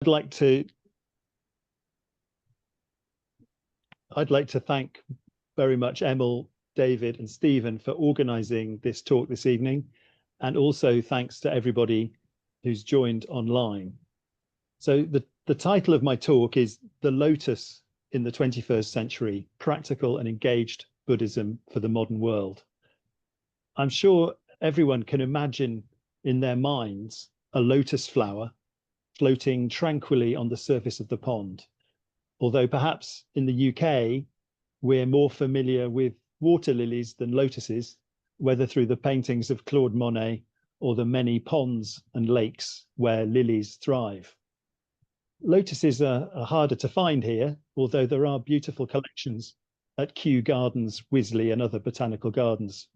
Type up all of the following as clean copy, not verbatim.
like to I'd like to thank very much Emil, David, and Stephen for organizing this talk this evening, and also thanks to everybody who's joined online. So the title of my talk is The Lotus in the 21st Century, Practical and Engaged Buddhism for the Modern World. I'm sure everyone can imagine in their minds a lotus flower floating tranquilly on the surface of the pond. Although perhaps in the UK, we're more familiar with water lilies than lotuses, whether through the paintings of Claude Monet or the many ponds and lakes where lilies thrive. Lotuses are harder to find here, although there are beautiful collections at Kew Gardens, Wisley, and other botanical gardens.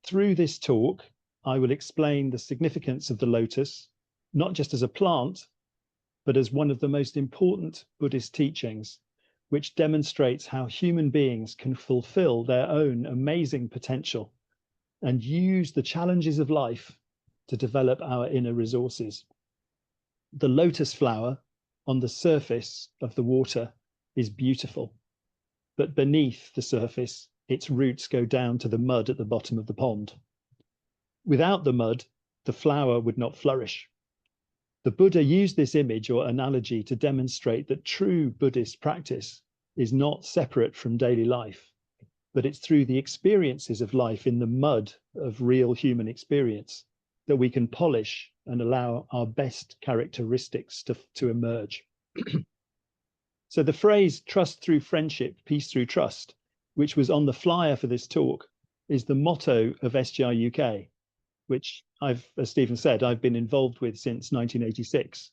Through this talk, I will explain the significance of the lotus, not just as a plant, but as one of the most important Buddhist teachings, which demonstrates how human beings can fulfill their own amazing potential and use the challenges of life to develop our inner resources. The lotus flower on the surface of the water is beautiful, but beneath the surface, its roots go down to the mud at the bottom of the pond. Without the mud, the flower would not flourish. The Buddha used this image or analogy to demonstrate that true Buddhist practice is not separate from daily life, but it's through the experiences of life in the mud of real human experience that we can polish and allow our best characteristics to emerge. So the phrase trust through friendship, peace through trust, which was on the flyer for this talk, is the motto of SGI UK, which as Stephen said, I've been involved with since 1986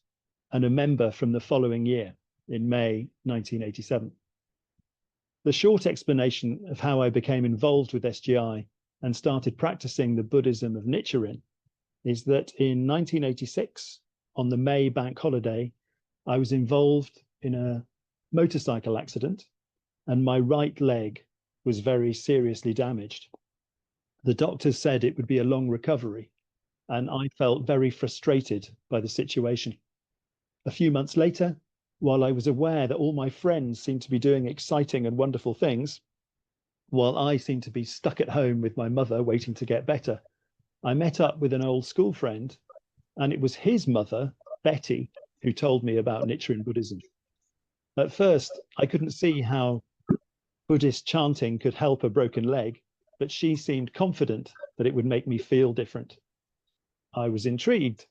and a member from the following year in May 1987. The short explanation of how I became involved with SGI and started practicing the Buddhism of Nichiren is that in 1986, on the May bank holiday, I was involved in a motorcycle accident and my right leg was very seriously damaged. The doctors said it would be a long recovery, and I felt very frustrated by the situation. A few months later, while I was aware that all my friends seemed to be doing exciting and wonderful things, while I seemed to be stuck at home with my mother waiting to get better, I met up with an old school friend, and it was his mother, Betty, who told me about Nichiren Buddhism. At first, I couldn't see how Buddhist chanting could help a broken leg, but she seemed confident that it would make me feel different. I was intrigued,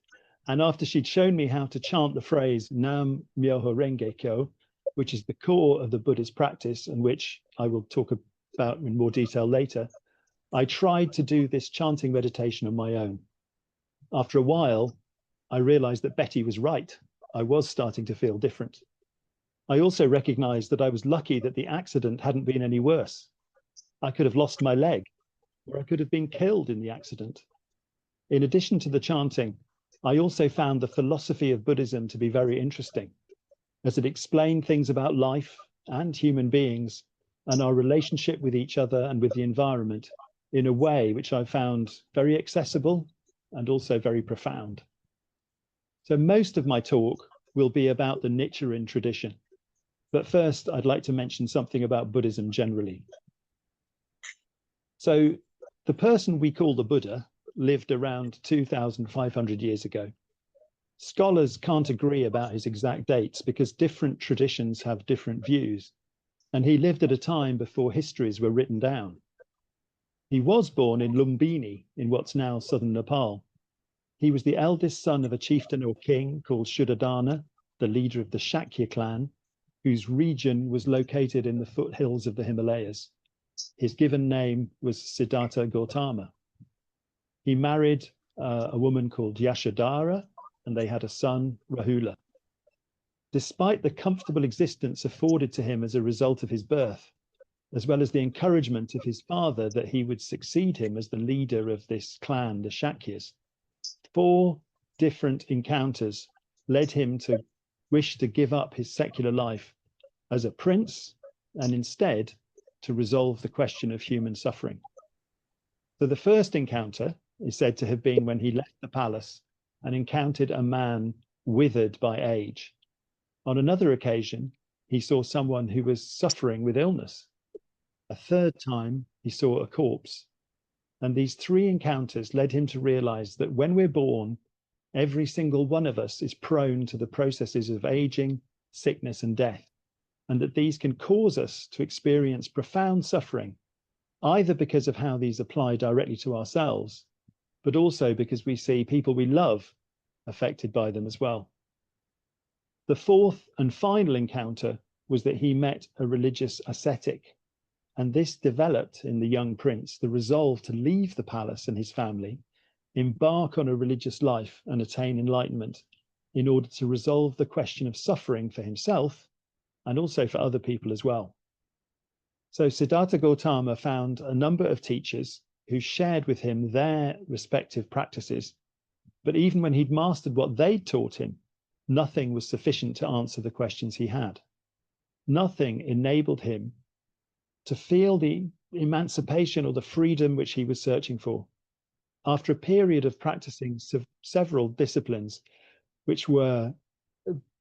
and after she'd shown me how to chant the phrase Nam Myoho Renge Kyo, which is the core of the Buddhist practice and which I will talk about in more detail later, I tried to do this chanting meditation on my own. After a while, I realized that Betty was right. I was starting to feel different. I also recognized that I was lucky that the accident hadn't been any worse. I could have lost my leg, or I could have been killed in the accident. In addition to the chanting, I also found the philosophy of Buddhism to be very interesting, as it explained things about life and human beings and our relationship with each other and with the environment in a way which I found very accessible and also very profound. So most of my talk will be about the Nichiren tradition. But first, I'd like to mention something about Buddhism generally. So the person we call the Buddha lived around 2,500 years ago. Scholars can't agree about his exact dates because different traditions have different views, and he lived at a time before histories were written down. He was born in Lumbini, in what's now southern Nepal. He was the eldest son of a chieftain or king called Shuddhadana, the leader of the Shakya clan, whose region was located in the foothills of the Himalayas. His given name was Siddhartha Gautama. He married a woman called Yashodhara, and they had a son, Rahula. Despite the comfortable existence afforded to him as a result of his birth, as well as the encouragement of his father that he would succeed him as the leader of this clan, the Shakyas, 4 different encounters led him to wish to give up his secular life as a prince and instead to resolve the question of human suffering. So the first encounter is said to have been when he left the palace and encountered a man withered by age. On another occasion, he saw someone who was suffering with illness. A third time, he saw a corpse. And these three encounters led him to realize that when we're born, every single one of us is prone to the processes of aging, sickness, and death, and that these can cause us to experience profound suffering, either because of how these apply directly to ourselves, but also because we see people we love affected by them as well. The fourth and final encounter was that he met a religious ascetic, and this developed in the young prince the resolve to leave the palace and his family, embark on a religious life and attain enlightenment in order to resolve the question of suffering for himself and also for other people as well. So Siddhartha Gautama found a number of teachers who shared with him their respective practices, but even when he'd mastered what they'd taught him, nothing was sufficient to answer the questions he had. Nothing enabled him to feel the emancipation or the freedom which he was searching for. After a period of practicing several disciplines, which were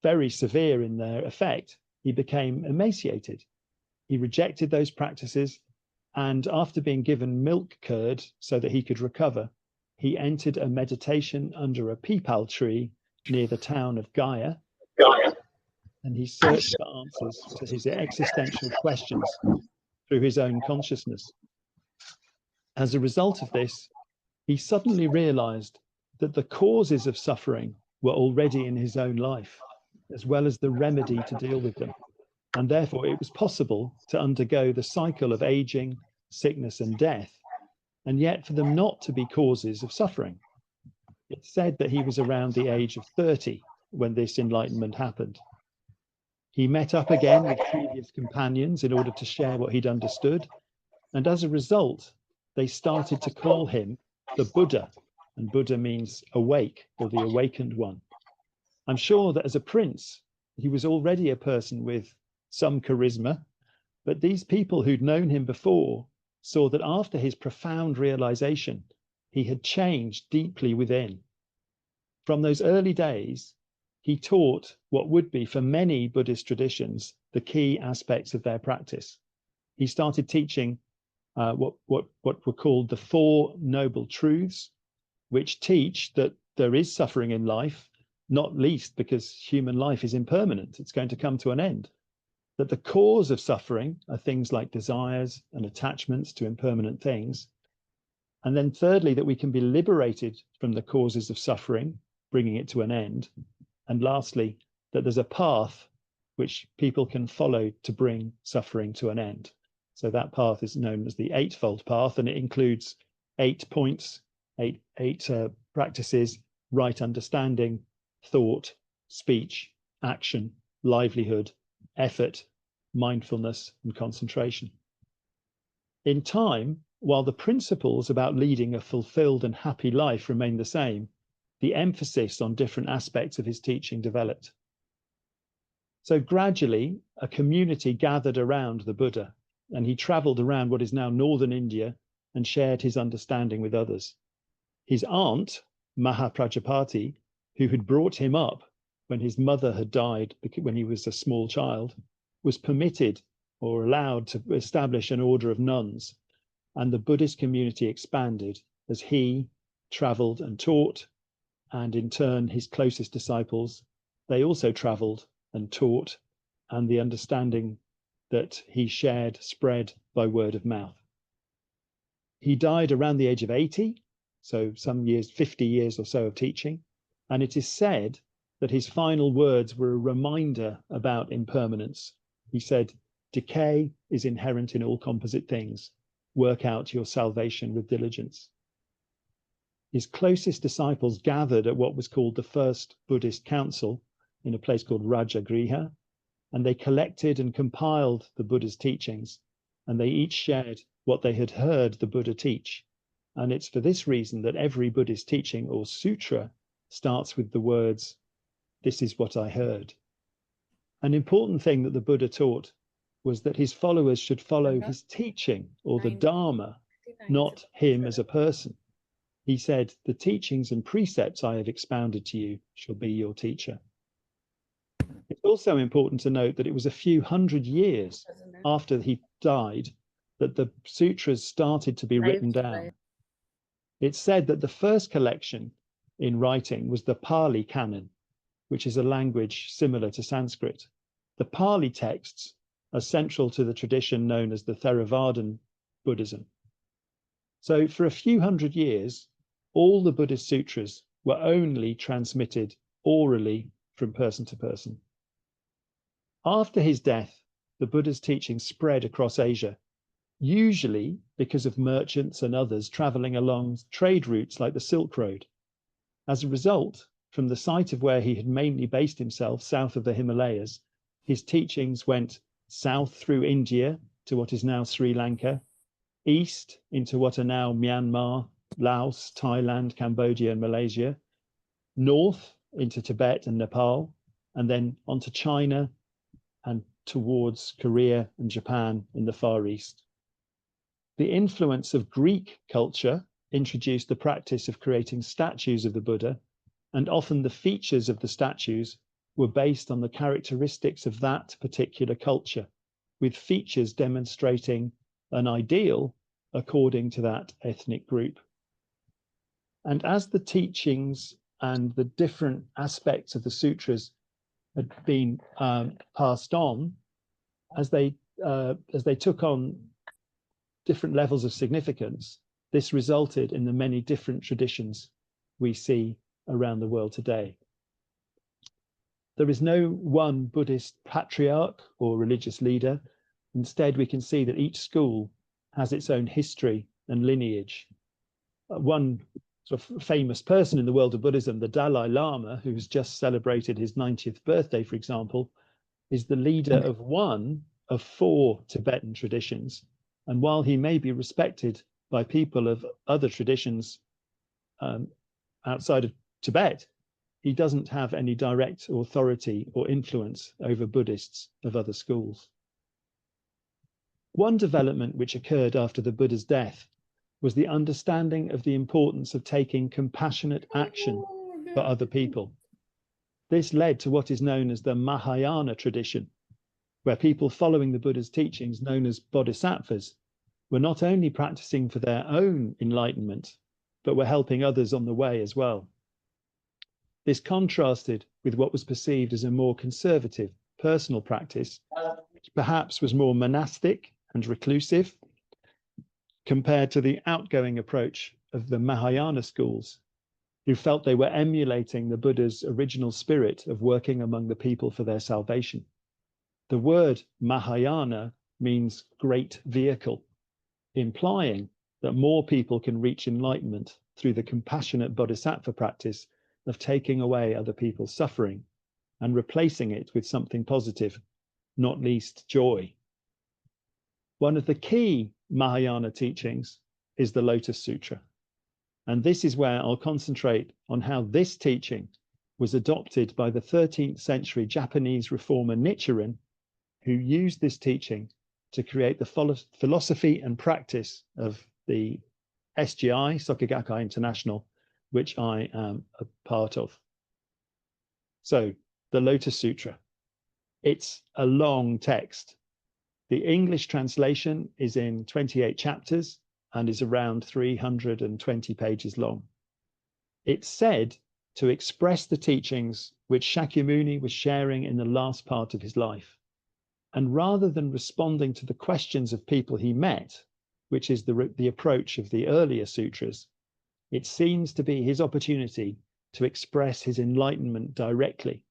very severe in their effect, he became emaciated. He rejected those practices, and after being given milk curd so that he could recover, he entered a meditation under a peepal tree near the town of Gaya, and he searched for answers to his existential questions through his own consciousness. As a result of this, he suddenly realized that the causes of suffering were already in his own life, as well as the remedy to deal with them. And therefore, it was possible to undergo the cycle of aging, sickness, and death, and yet for them not to be causes of suffering. It's said that he was around the age of 30 when this enlightenment happened. He met up again with previous companions in order to share what he'd understood, and as a result, they started to call him the Buddha, and Buddha means awake or the awakened one. I'm sure that as a prince, he was already a person with some charisma, but these people who'd known him before saw that after his profound realization, he had changed deeply within. From those early days, he taught what would be for many Buddhist traditions the key aspects of their practice. He started teaching what were called the Four Noble Truths, which teach that there is suffering in life, not least because human life is impermanent. It's going to come to an end. That the cause of suffering are things like desires and attachments to impermanent things. And then thirdly, that we can be liberated from the causes of suffering, bringing it to an end. And lastly, that there's a path which people can follow to bring suffering to an end. So that path is known as the Eightfold Path, and it includes 8 points, eight practices: right understanding, thought, speech, action, livelihood, effort, mindfulness, and concentration. In time, while the principles about leading a fulfilled and happy life remain the same, the emphasis on different aspects of his teaching developed. So gradually, a community gathered around the Buddha, and he traveled around what is now northern India and shared his understanding with others. His aunt, Mahaprajapati, who had brought him up when his mother had died when he was a small child, was permitted or allowed to establish an order of nuns, and the Buddhist community expanded as he traveled and taught, and in turn his closest disciples, they also traveled and taught, and the understanding that he shared spread by word of mouth. He died around the age of 80, so some years, 50 years or so of teaching, and it is said that his final words were a reminder about impermanence. He said, "Decay is inherent in all composite things. Work out your salvation with diligence." His closest disciples gathered at what was called the First Buddhist Council in a place called Rajagriha, and they collected and compiled the Buddha's teachings, and they each shared what they had heard the Buddha teach. And it's for this reason that every Buddhist teaching or sutra starts with the words, "This is what I heard." An important thing that the Buddha taught was that his followers should follow his teaching or the Dharma, not him as a person. he said, "The teachings and precepts I have expounded to you shall be your teacher." It's also important to note that it was a few hundred years after he died that the sutras started to be written down. It's said that the first collection in writing was the Pali Canon, which is a language similar to Sanskrit. The Pali texts are central to the tradition known as the Theravadan Buddhism. So for a few hundred years, all the Buddhist sutras were only transmitted orally from person to person. After his death, the Buddha's teaching spread across Asia, usually because of merchants and others traveling along trade routes like the Silk Road. As a result, from the site of where he had mainly based himself, south of the Himalayas, his teachings went south through India to what is now Sri Lanka, east into what are now Myanmar, Laos, Thailand, Cambodia, and Malaysia, north into Tibet and Nepal, and then onto China and towards Korea and Japan in the Far East. The influence of Greek culture introduced the practice of creating statues of the Buddha, and often the features of the statues were based on the characteristics of that particular culture, with features demonstrating an ideal according to that ethnic group. And as the teachings and the different aspects of the sutras had been passed on, as they took on different levels of significance, this resulted in the many different traditions we see around the world today. There is no one Buddhist patriarch or religious leader. Instead, we can see that each school has its own history and lineage. One sort of famous person in the world of Buddhism, the Dalai Lama, who has just celebrated his 90th birthday, for example, is the leader of one of 4 Tibetan traditions. And while he may be respected by people of other traditions outside of Tibet, he doesn't have any direct authority or influence over Buddhists of other schools. One development which occurred after the Buddha's death was the understanding of the importance of taking compassionate action for other people. This led to what is known as the Mahayana tradition, where people following the Buddha's teachings, known as bodhisattvas, were not only practicing for their own enlightenment, but were helping others on the way as well. This contrasted with what was perceived as a more conservative personal practice, which perhaps was more monastic and reclusive, compared to the outgoing approach of the Mahayana schools, who felt they were emulating the Buddha's original spirit of working among the people for their salvation. The word Mahayana means great vehicle, implying that more people can reach enlightenment through the compassionate bodhisattva practice of taking away other people's suffering and replacing it with something positive, not least joy. One of the key Mahayana teachings is the Lotus Sutra. And this is where I'll concentrate on how this teaching was adopted by the 13th century Japanese reformer Nichiren, who used this teaching to create the philosophy and practice of the SGI, Soka Gakkai International, which I am a part of. So, the Lotus Sutra. It's a long text. The English translation is in 28 chapters and is around 320 pages long. It's said to express the teachings which Shakyamuni was sharing in the last part of his life. And rather than responding to the questions of people he met, which is the approach of the earlier sutras, it seems to be his opportunity to express his enlightenment directly.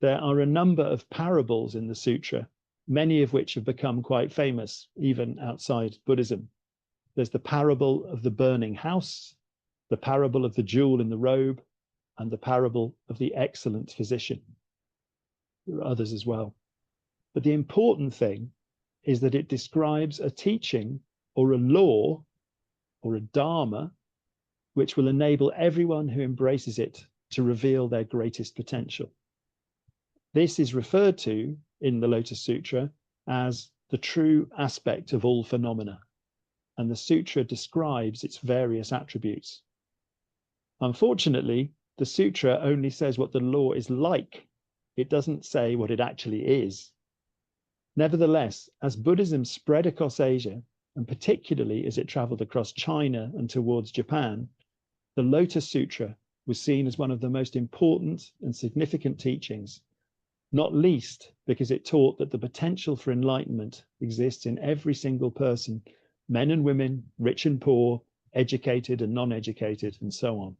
There are a number of parables in the sutra, many of which have become quite famous, even outside Buddhism. There's the parable of the burning house, the parable of the jewel in the robe, and the parable of the excellent physician. There are others as well. But the important thing is that it describes a teaching or a law or a dharma which will enable everyone who embraces it to reveal their greatest potential. This is referred to in the Lotus Sutra as the true aspect of all phenomena, and the sutra describes its various attributes. Unfortunately, the sutra only says what the law is like. It doesn't say what it actually is. Nevertheless, as Buddhism spread across Asia, and particularly as it traveled across China and towards Japan, the Lotus Sutra was seen as one of the most important and significant teachings, not least because it taught that the potential for enlightenment exists in every single person, men and women, rich and poor, educated and non-educated, and so on.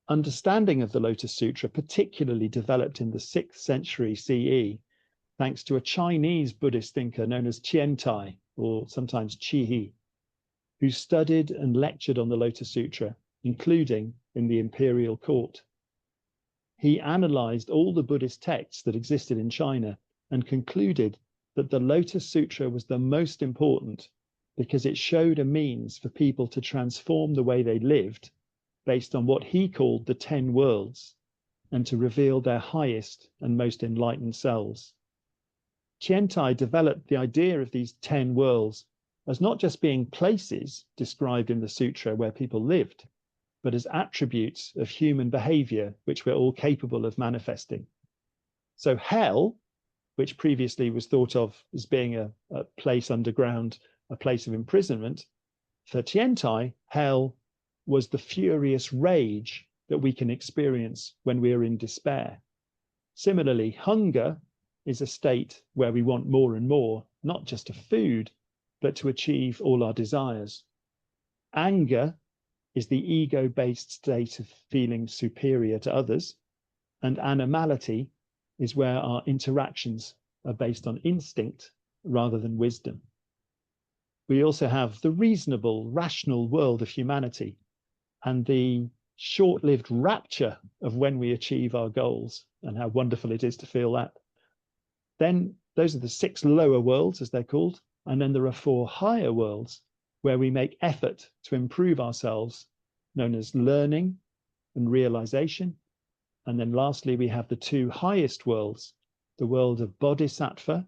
Understanding of the Lotus Sutra particularly developed in the 6th century CE, thanks to a Chinese Buddhist thinker known as Tiantai, or sometimes Chi, who studied and lectured on the Lotus Sutra, including in the imperial court. He analyzed all the Buddhist texts that existed in China and concluded that the Lotus Sutra was the most important because it showed a means for people to transform the way they lived based on what he called the 10 worlds and to reveal their highest and most enlightened selves. Tiantai developed the idea of these 10 worlds as not just being places described in the sutra where people lived, but as attributes of human behavior which we're all capable of manifesting. So hell, which previously was thought of as being a place underground, a place of imprisonment, for Tiantai, hell was the furious rage that we can experience when we are in despair. Similarly, hunger is a state where we want more and more, not just of food, but to achieve all our desires. Anger is the ego-based state of feeling superior to others, and animality is where our interactions are based on instinct rather than wisdom. We also have the reasonable, rational world of humanity and the short-lived rapture of when we achieve our goals and how wonderful it is to feel that. Then those are the 6 lower worlds, as they're called, and then there are 4 higher worlds where we make effort to improve ourselves, known as learning and realization. And then lastly, we have the 2 highest worlds, the world of bodhisattva,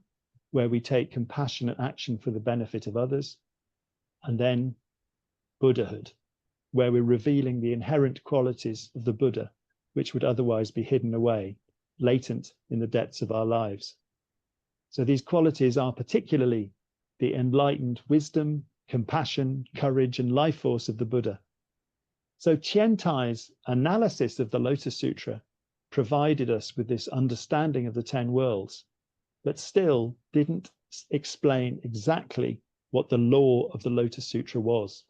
where we take compassionate action for the benefit of others, and then Buddhahood, where we're revealing the inherent qualities of the Buddha, which would otherwise be hidden away, latent in the depths of our lives. So these qualities are particularly the enlightened wisdom, compassion, courage, and life force of the Buddha. So Tiantai's analysis of the Lotus Sutra provided us with this understanding of the 10 worlds, but still didn't explain exactly what the law of the Lotus Sutra was.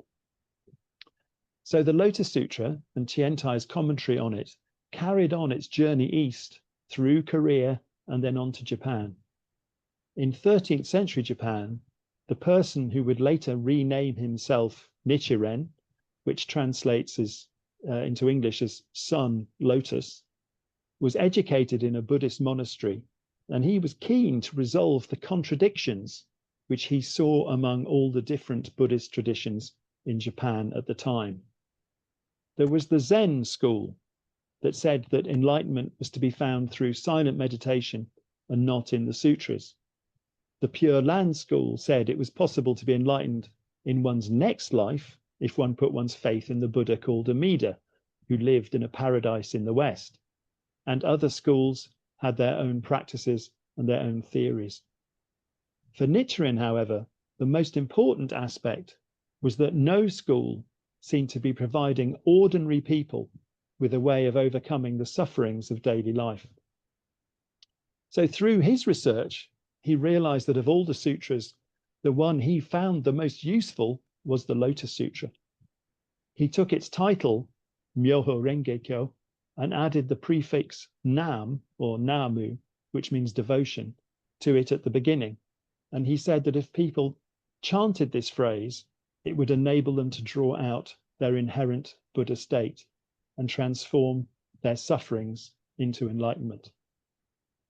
So the Lotus Sutra and Tiantai's commentary on it carried on its journey east through Korea and then on to Japan. In 13th century Japan, the person who would later rename himself Nichiren, which translates as, into English as Sun Lotus, was educated in a Buddhist monastery, and he was keen to resolve the contradictions which he saw among all the different Buddhist traditions in Japan at the time. There was the Zen school that said that enlightenment was to be found through silent meditation and not in the sutras. The Pure Land school said it was possible to be enlightened in one's next life if one put one's faith in the Buddha called Amida, who lived in a paradise in the West. And other schools had their own practices and their own theories. For Nichiren, however, the most important aspect was that no school seemed to be providing ordinary people with a way of overcoming the sufferings of daily life. So through his research, he realized that of all the sutras, the one he found the most useful was the Lotus Sutra. He took its title, Myoho Renge Kyo, and added the prefix Nam, or Namu, which means devotion, to it at the beginning. And he said that if people chanted this phrase, it would enable them to draw out their inherent Buddha state and transform their sufferings into enlightenment.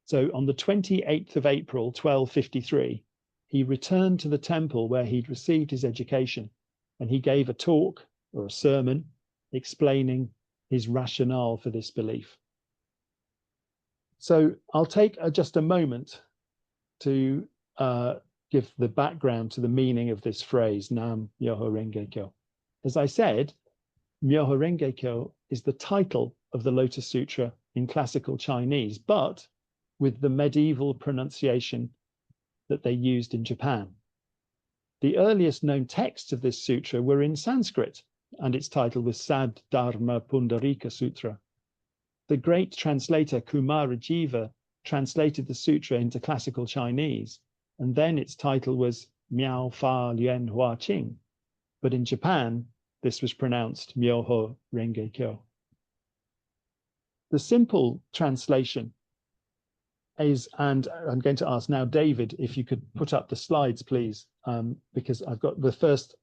So on the 28th of April, 1253, he returned to the temple where he'd received his education, and he gave a talk or a sermon explaining his rationale for this belief. So I'll take just a moment to give the background to the meaning of this phrase, Nam Myoho Renge Kyo. As I said, Myoho Renge Kyo is the title of the Lotus Sutra in classical Chinese, but with the medieval pronunciation that they used in Japan. The earliest known texts of this sutra were in Sanskrit, and its title was Sad Dharma Pundarika Sutra. The great translator Kumarajiva translated the sutra into classical Chinese, and then its title was Miao Fa Lien Hua Qing. But in Japan, this was pronounced Myoho Renge Kyo. The simple translation is, and I'm going to ask now David if you could put up the slides, please, because I've got the first,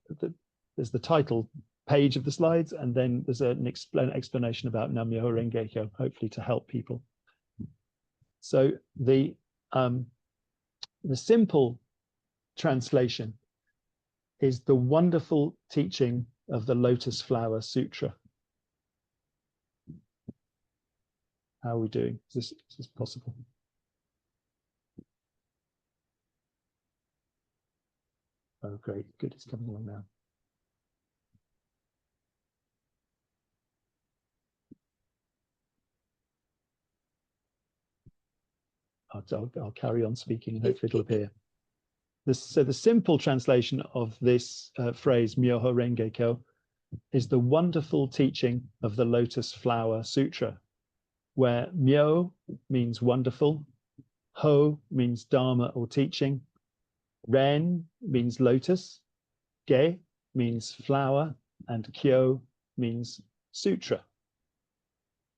there's the title page of the slides, and then there's an explanation about Myoho Renge Kyo, hopefully to help people. So the simple translation is the wonderful teaching of the Lotus Flower Sutra. How are we doing? Is this possible? Oh, great. Good. It's coming along now. I'll carry on speaking and hopefully it'll appear. So the simple translation of this phrase, Myoho Renge Kyo, is the wonderful teaching of the Lotus Flower Sutra, where Myo means wonderful, Ho means Dharma or teaching, Ren means lotus, Ge means flower, and Kyo means sutra.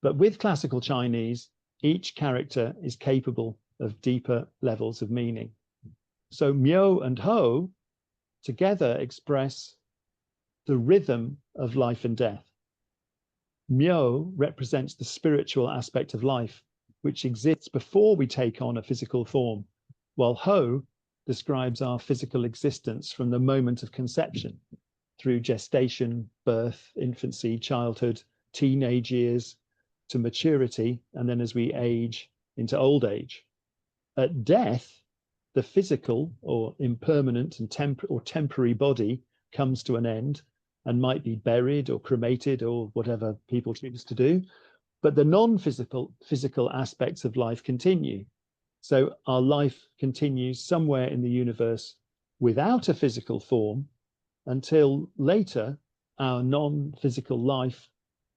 But with classical Chinese, each character is capable of deeper levels of meaning. So Myo and Ho together express the rhythm of life and death. Myo represents the spiritual aspect of life, which exists before we take on a physical form, while Ho describes our physical existence from the moment of conception through gestation, birth, infancy, childhood, teenage years to maturity, and then as we age into old age. At death, the physical or impermanent and temporary body comes to an end and might be buried or cremated or whatever people choose to do, but the non-physical aspects of life continue. So our life continues somewhere in the universe without a physical form until later our non-physical life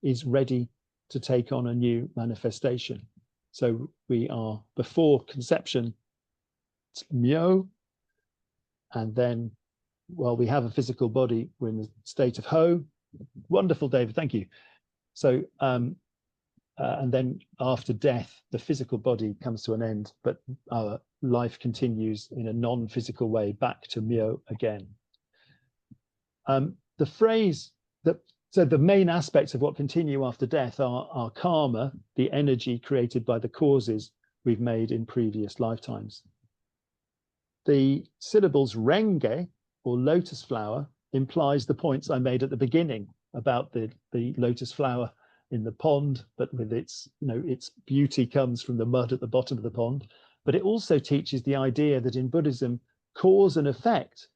is ready to take on a new manifestation. So we are before conception, Myo, and then while we have a physical body, we're in the state of Ho. Wonderful, David, thank you. So and then after death, the physical body comes to an end, but our life continues in a non-physical way back to Myo again. The phrase that, so the main aspects of what continue after death are karma, the energy created by the causes we've made in previous lifetimes. The syllables renge, or lotus flower, implies the points I made at the beginning about the lotus flower in the pond, but with its, its beauty comes from the mud at the bottom of the pond. But it also teaches the idea that in Buddhism, cause and effect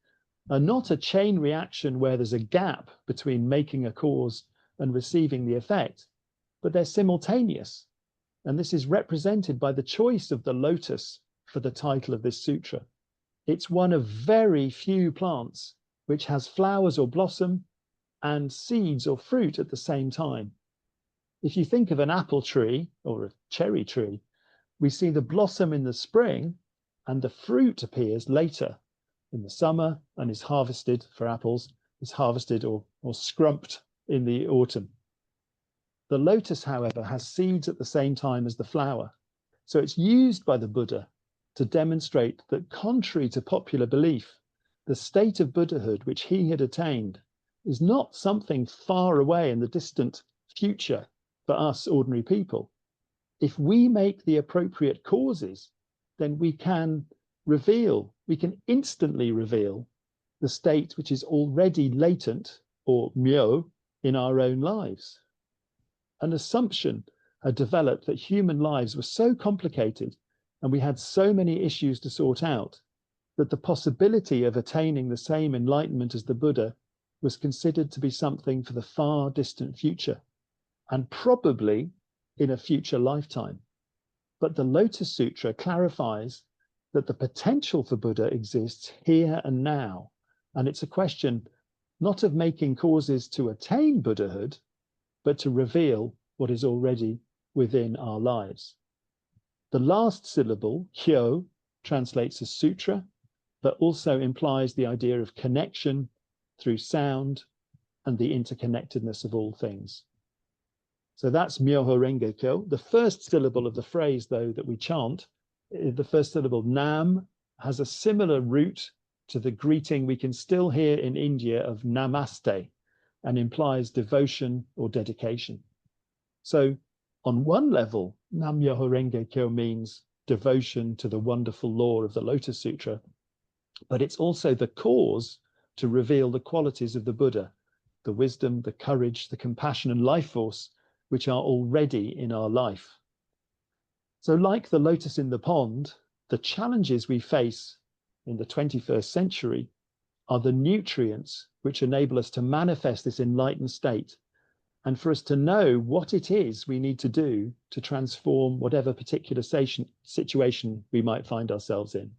are not a chain reaction where there's a gap between making a cause and receiving the effect, but they're simultaneous. And this is represented by the choice of the lotus for the title of this sutra. It's one of very few plants which has flowers or blossom and seeds or fruit at the same time. If you think of an apple tree or a cherry tree, we see the blossom in the spring and the fruit appears later in the summer and is harvested for apples, is harvested or scrumped in the autumn. The lotus, however, has seeds at the same time as the flower. So it's used by the Buddha to demonstrate that, contrary to popular belief, the state of Buddhahood which he had attained is not something far away in the distant future for us ordinary people. If we make the appropriate causes, then we can instantly reveal the state which is already latent, or myo, in our own lives. An assumption had developed that human lives were so complicated and we had so many issues to sort out that the possibility of attaining the same enlightenment as the Buddha was considered to be something for the far distant future, and probably in a future lifetime. But the Lotus Sutra clarifies that the potential for Buddha exists here and now. And it's a question not of making causes to attain Buddhahood, but to reveal what is already within our lives. The last syllable, hyo, translates as sutra, but also implies the idea of connection through sound and the interconnectedness of all things. So that's Myoho Renge Kyo. The first syllable of the phrase, though, that we chant, the first syllable, Nam, has a similar root to the greeting we can still hear in India of Namaste, and implies devotion or dedication. So on one level, Nam Myoho Renge Kyo means devotion to the wonderful law of the Lotus Sutra, but it's also the cause to reveal the qualities of the Buddha, the wisdom, the courage, the compassion and life force, which are already in our life. So like the lotus in the pond, the challenges we face in the 21st century are the nutrients which enable us to manifest this enlightened state, and for us to know what it is we need to do to transform whatever particular situation we might find ourselves in.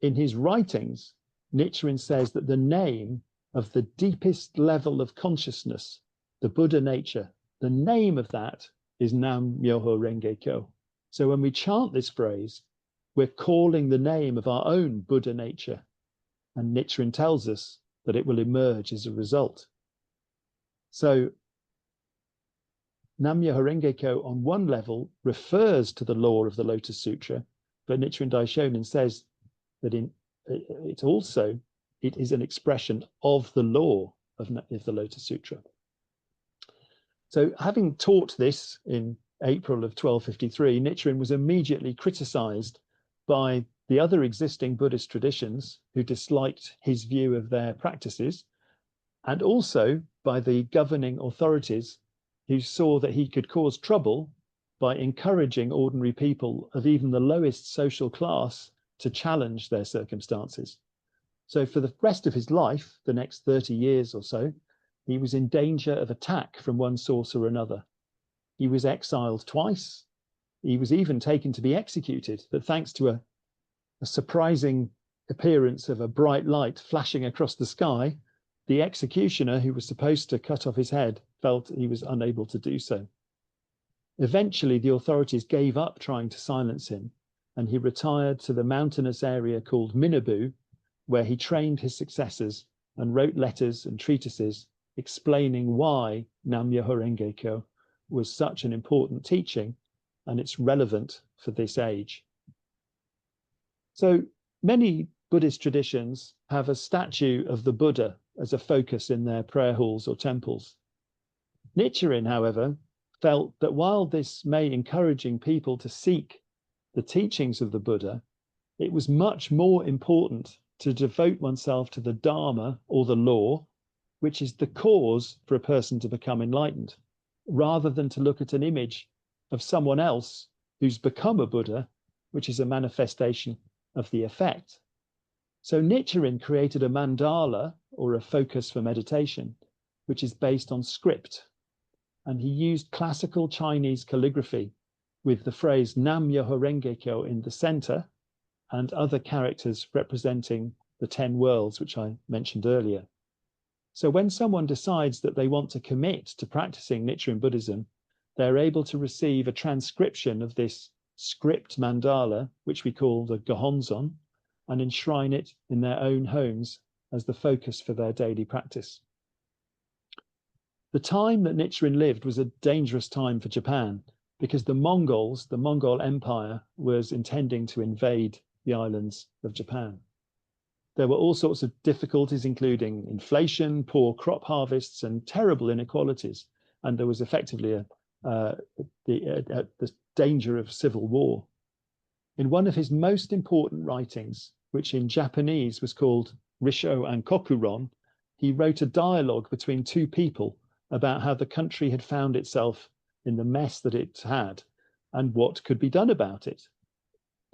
In his writings, Nichiren says that the name of the deepest level of consciousness, the Buddha nature, the name of that is Nam Myoho Renge Kyo. So when we chant this phrase, we're calling the name of our own Buddha nature, and Nichiren tells us that it will emerge as a result. So Nam Myoho Renge Kyo on one level refers to the law of the Lotus Sutra, but Nichiren Daishonin says that it is an expression of the law of the Lotus Sutra. So having taught this in April of 1253, Nichiren was immediately criticized by the other existing Buddhist traditions who disliked his view of their practices, and also by the governing authorities who saw that he could cause trouble by encouraging ordinary people of even the lowest social class to challenge their circumstances. So for the rest of his life, the next 30 years or so, he was in danger of attack from one source or another. He was exiled twice. He was even taken to be executed, but thanks to a surprising appearance of a bright light flashing across the sky, the executioner who was supposed to cut off his head felt he was unable to do so. Eventually, the authorities gave up trying to silence him, and he retired to the mountainous area called Minabu, where he trained his successors and wrote letters and treatises explaining why Nam Myoho Renge Kyo was such an important teaching and it's relevant for this age. So many Buddhist traditions have a statue of the Buddha as a focus in their prayer halls or temples. Nichiren, however, felt that while this may encouraging people to seek the teachings of the Buddha, it was much more important to devote oneself to the Dharma or the law, which is the cause for a person to become enlightened, rather than to look at an image of someone else who's become a Buddha, which is a manifestation of the effect. So Nichiren created a mandala, or a focus for meditation, which is based on script. And he used classical Chinese calligraphy with the phrase Nam Myoho Renge Kyo in the center and other characters representing the 10 worlds, which I mentioned earlier. So when someone decides that they want to commit to practicing Nichiren Buddhism, they're able to receive a transcription of this script mandala, which we call the Gohonzon, and enshrine it in their own homes as the focus for their daily practice. The time that Nichiren lived was a dangerous time for Japan because the Mongols, the Mongol Empire, was intending to invade the islands of Japan. There were all sorts of difficulties, including inflation, poor crop harvests, and terrible inequalities. And there was effectively the danger of civil war. In one of his most important writings, which in Japanese was called Risho and Kokuron, he wrote a dialogue between two people about how the country had found itself in the mess that it had and what could be done about it.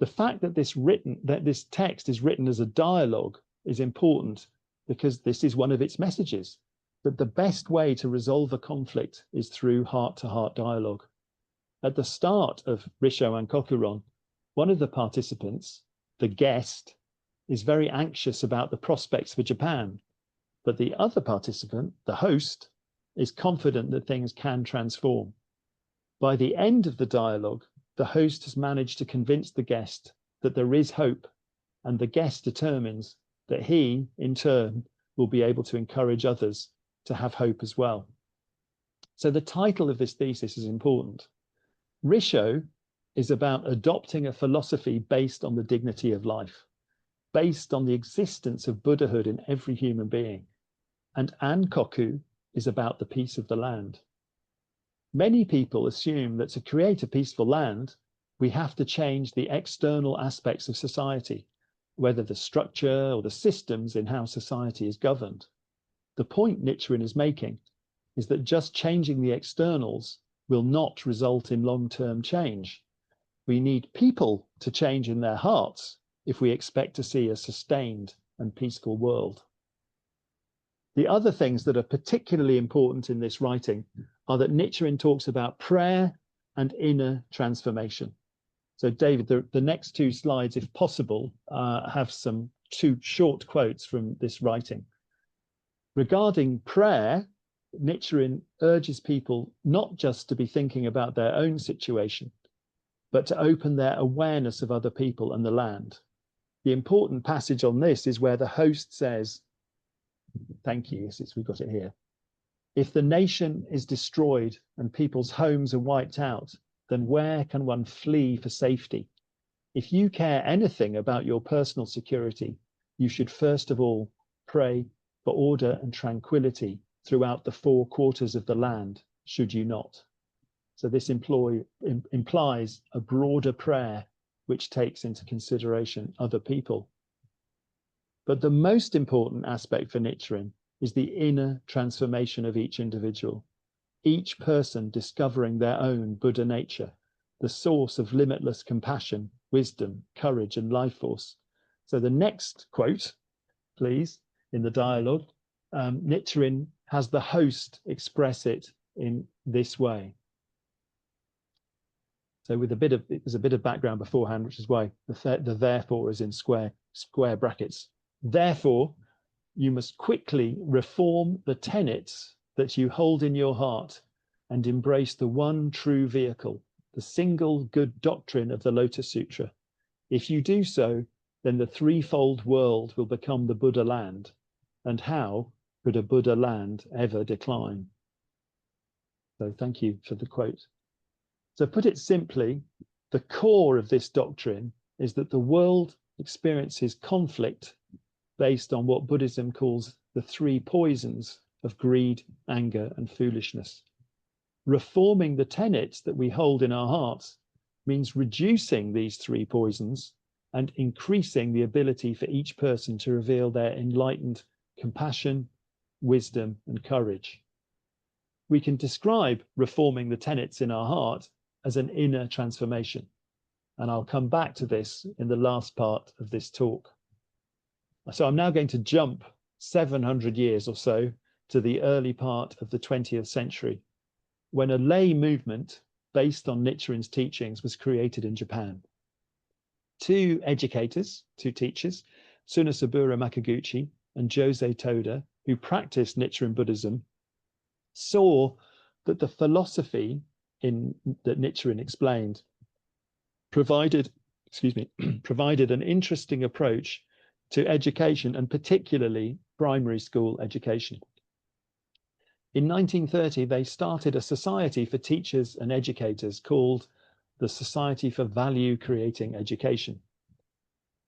The fact that this text is written as a dialogue is important because this is one of its messages, that the best way to resolve a conflict is through heart-to-heart dialogue. At the start of Risho and Kokuron, one of the participants, the guest, is very anxious about the prospects for Japan, but the other participant, the host, is confident that things can transform. By the end of the dialogue, the host has managed to convince the guest that there is hope, and the guest determines that he, in turn, will be able to encourage others to have hope as well. So the title of this thesis is important. Risho is about adopting a philosophy based on the dignity of life, based on the existence of Buddhahood in every human being. And Ankoku is about the peace of the land. Many people assume that to create a peaceful land, we have to change the external aspects of society, whether the structure or the systems in how society is governed. The point Nichiren is making is that just changing the externals will not result in long-term change. We need people to change in their hearts if we expect to see a sustained and peaceful world. The other things that are particularly important in this writing are that Nichiren talks about prayer and inner transformation. So David, the next two slides, if possible, have two short quotes from this writing. Regarding prayer, Nichiren urges people not just to be thinking about their own situation, but to open their awareness of other people and the land. The important passage on this is where the host says, thank you, since we've got it here. If the nation is destroyed and people's homes are wiped out, then where can one flee for safety? If you care anything about your personal security, you should first of all pray for order and tranquility throughout the 4 quarters of the land, should you not? So this implies a broader prayer which takes into consideration other people. But the most important aspect for Nichiren is the inner transformation of each individual, each person discovering their own Buddha nature, the source of limitless compassion, wisdom, courage, and life force. So the next quote, please, in the dialogue, Nichiren has the host express it in this way. So with there's a bit of background beforehand, which is why the therefore is in square brackets. Therefore, you must quickly reform the tenets that you hold in your heart and embrace the one true vehicle, the single good doctrine of the Lotus Sutra. If you do so, then the threefold world will become the Buddha land. And how could a Buddha land ever decline? So thank you for the quote. So put it simply, the core of this doctrine is that the world experiences conflict based on what Buddhism calls the 3 poisons of greed, anger, and foolishness. Reforming the tenets that we hold in our hearts means reducing these 3 poisons and increasing the ability for each person to reveal their enlightened compassion, wisdom, and courage. We can describe reforming the tenets in our heart as an inner transformation. And I'll come back to this in the last part of this talk. So I'm now going to jump 700 years or so to the early part of the 20th century, when a lay movement based on Nichiren's teachings was created in Japan. 2 educators, 2 teachers, Tsunasaburo Makaguchi and Jose Toda, who practiced Nichiren Buddhism, saw that the philosophy that Nichiren explained provided an interesting approach to education, and particularly primary school education. In 1930, they started a society for teachers and educators called the Society for Value Creating Education.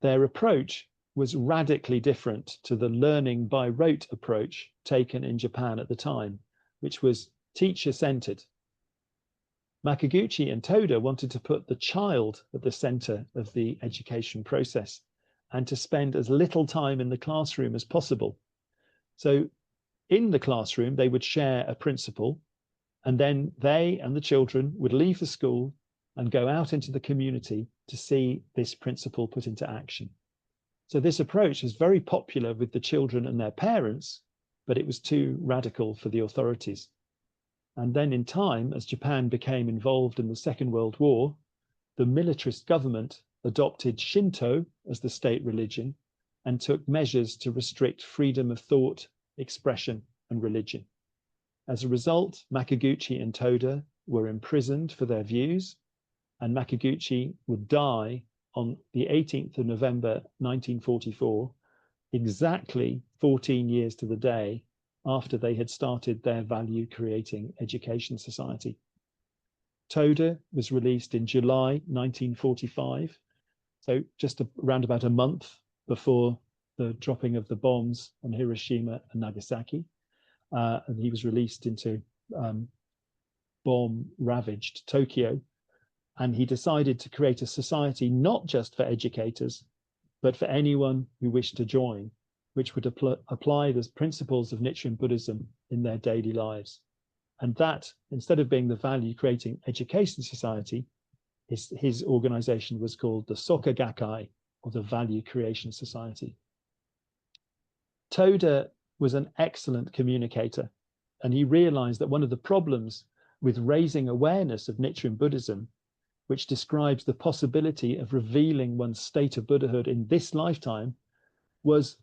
Their approach was radically different to the learning by rote approach taken in Japan at the time, which was teacher-centered. Makaguchi and Toda wanted to put the child at the center of the education process and to spend as little time in the classroom as possible. So in the classroom, they would share a principle, and then they and the children would leave the school and go out into the community to see this principle put into action. So this approach was very popular with the children and their parents, but it was too radical for the authorities. And then in time, as Japan became involved in the Second World War, the militarist government adopted Shinto as the state religion and took measures to restrict freedom of thought, expression, and religion. As a result, Makaguchi and Toda were imprisoned for their views, and Makaguchi would die on the 18th of November 1944, exactly 14 years to the day after they had started their value-creating education society. Toda was released in July 1945, so just around about a month before the dropping of the bombs on Hiroshima and Nagasaki. And he was released into bomb-ravaged Tokyo. And he decided to create a society not just for educators, but for anyone who wished to join, which would apply the principles of Nichiren Buddhism in their daily lives. And that, instead of being the value-creating education society, his organization was called the Soka Gakkai, or the Value Creation Society. Toda was an excellent communicator, and he realized that one of the problems with raising awareness of Nichiren Buddhism, which describes the possibility of revealing one's state of Buddhahood in this lifetime, was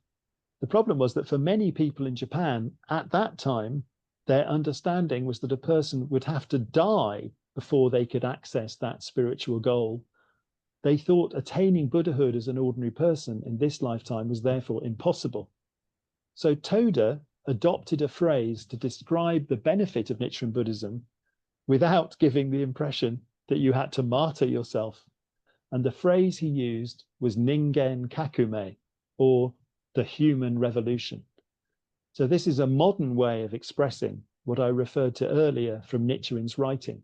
the problem was that for many people in Japan at that time, their understanding was that a person would have to die before they could access that spiritual goal. They thought attaining Buddhahood as an ordinary person in this lifetime was therefore impossible. So Toda adopted a phrase to describe the benefit of Nichiren Buddhism without giving the impression that you had to martyr yourself. And the phrase he used was Ningen Kakume, or the human revolution. So this is a modern way of expressing what I referred to earlier from Nichiren's writing.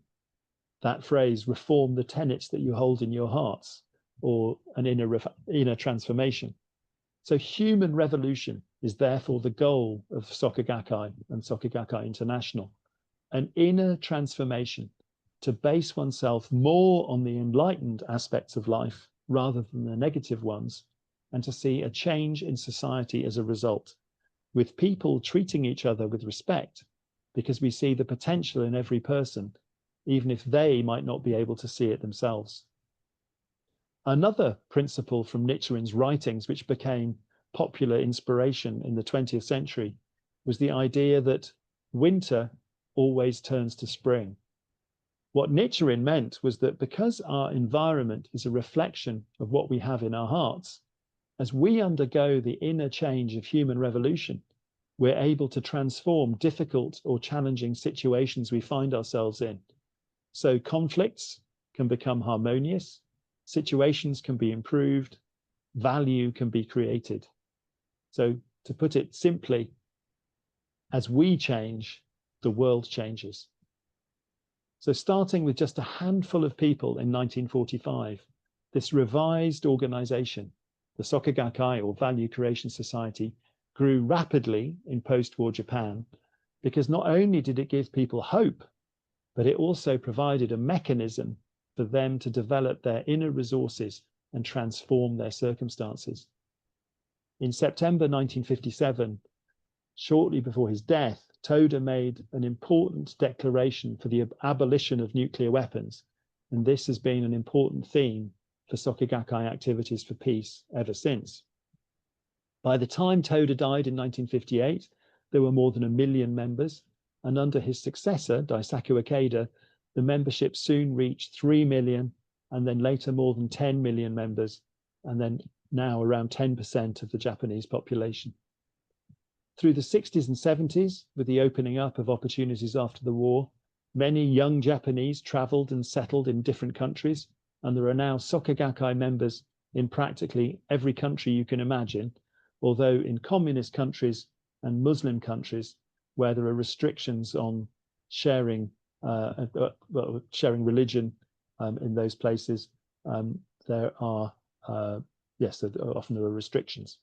That phrase, reform the tenets that you hold in your hearts, or an inner transformation. So human revolution is therefore the goal of Soka Gakkai and Soka Gakkai International, an inner transformation to base oneself more on the enlightened aspects of life rather than the negative ones, and to see a change in society as a result, with people treating each other with respect, because we see the potential in every person, even if they might not be able to see it themselves. Another principle from Nichiren's writings, which became popular inspiration in the 20th century, was the idea that winter always turns to spring. What Nichiren meant was that because our environment is a reflection of what we have in our hearts, as we undergo the inner change of human revolution, we're able to transform difficult or challenging situations we find ourselves in. So conflicts can become harmonious, situations can be improved, value can be created. So to put it simply, as we change, the world changes. So starting with just a handful of people in 1945, this revised organization, the Soka Gakkai, or Value Creation Society, grew rapidly in post-war Japan, because not only did it give people hope, but it also provided a mechanism for them to develop their inner resources and transform their circumstances. In September 1957, shortly before his death, Toda made an important declaration for the abolition of nuclear weapons, and this has been an important theme for Soka Gakkai activities for peace ever since. By the time Toda died in 1958, there were more than 1 million members, and under his successor, Daisaku Ikeda, the membership soon reached 3 million, and then later more than 10 million members, and then now around 10% of the Japanese population. Through the 60s and 70s, with the opening up of opportunities after the war, many young Japanese traveled and settled in different countries, and there are now Soka Gakkai members in practically every country you can imagine, although in communist countries and Muslim countries, where there are restrictions on sharing religion in those places, there are often there are restrictions.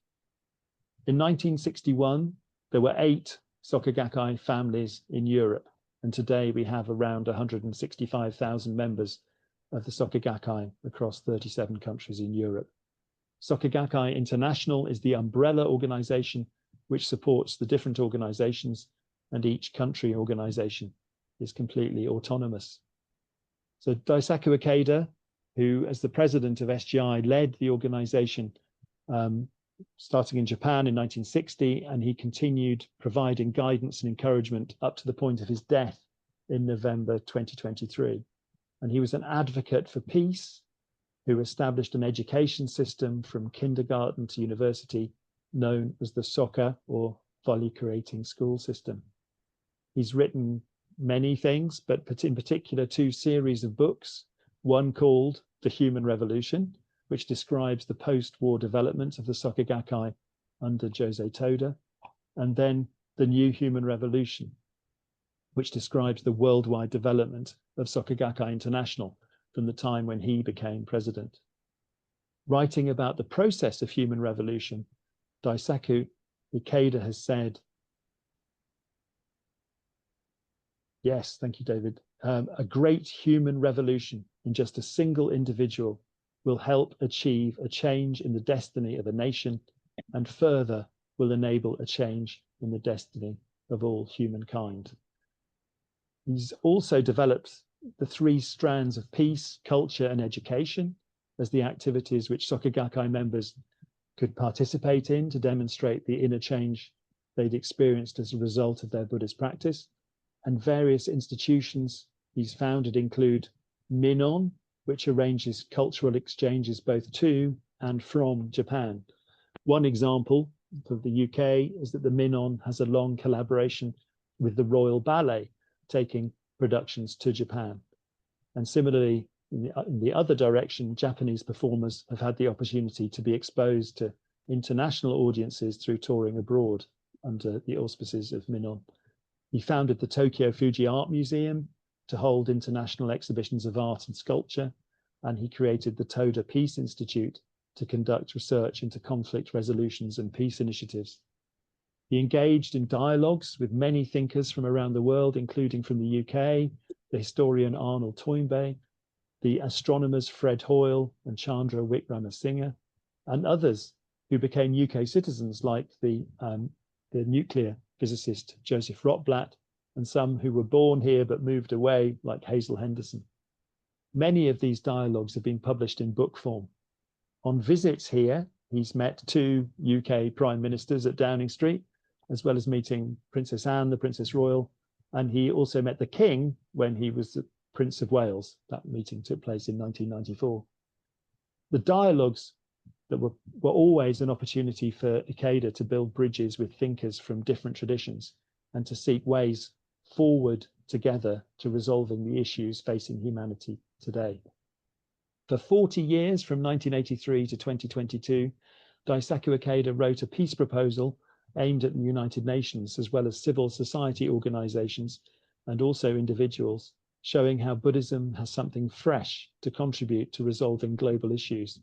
In 1961, there were 8 Soka Gakkai families in Europe, and today we have around 165,000 members of the Soka Gakkai across 37 countries in Europe. Soka Gakkai International is the umbrella organization which supports the different organizations, and each country organization is completely autonomous. So Daisaku Ikeda, who as the president of SGI led the organization starting in Japan in 1960, and he continued providing guidance and encouragement up to the point of his death in November 2023. And he was an advocate for peace, who established an education system from kindergarten to university known as the Soka, or Value Creating School System. He's written many things, but in particular 2 series of books, one called The Human Revolution, which describes the post-war development of the Soka Gakkai under Jose Toda, and then The New Human Revolution, which describes the worldwide development of Soka Gakkai International from the time when he became president. Writing about the process of human revolution, Daisaku Ikeda has said, yes, thank you, David, a great human revolution in just a single individual will help achieve a change in the destiny of a nation, and further will enable a change in the destiny of all humankind. He's also developed the 3 strands of peace, culture, and education as the activities which Soka Gakkai members could participate in to demonstrate the inner change they'd experienced as a result of their Buddhist practice. And various institutions he's founded include Minon, which arranges cultural exchanges both to and from Japan. One example for the UK is that the Minon has a long collaboration with the Royal Ballet, taking productions to Japan. And similarly, in the other direction, Japanese performers have had the opportunity to be exposed to international audiences through touring abroad under the auspices of Minon. He founded the Tokyo Fuji Art Museum to hold international exhibitions of art and sculpture, and he created the Toda Peace Institute to conduct research into conflict resolutions and peace initiatives. He engaged in dialogues with many thinkers from around the world, including from the UK, the historian Arnold Toynbee, the astronomers Fred Hoyle and Chandra Wickramasinghe, and others who became UK citizens, like the nuclear physicist Joseph Rotblat, and some who were born here but moved away, like Hazel Henderson. Many of these dialogues have been published in book form. On visits here, he's met 2 UK prime ministers at Downing Street, as well as meeting Princess Anne, the Princess Royal, and he also met the King when he was the Prince of Wales. That meeting took place in 1994. The dialogues that were always an opportunity for Ikeda to build bridges with thinkers from different traditions and to seek ways forward together to resolving the issues facing humanity today. For 40 years, from 1983 to 2022, Daisaku Ikeda wrote a peace proposal aimed at the United Nations, as well as civil society organizations and also individuals, showing how Buddhism has something fresh to contribute to resolving global issues.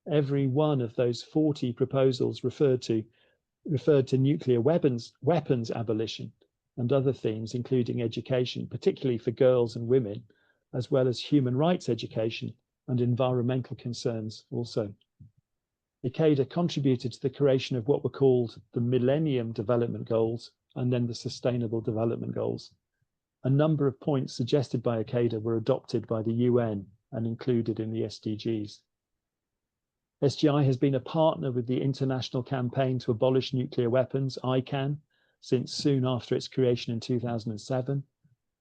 Every one of those 40 proposals referred to nuclear weapons abolition and other themes, including education, particularly for girls and women, as well as human rights education and environmental concerns also. Ikeda contributed to the creation of what were called the Millennium Development Goals and then the Sustainable Development Goals. A number of points suggested by Ikeda were adopted by the UN and included in the SDGs. SGI has been a partner with the International Campaign to Abolish Nuclear Weapons, ICAN, since soon after its creation in 2007.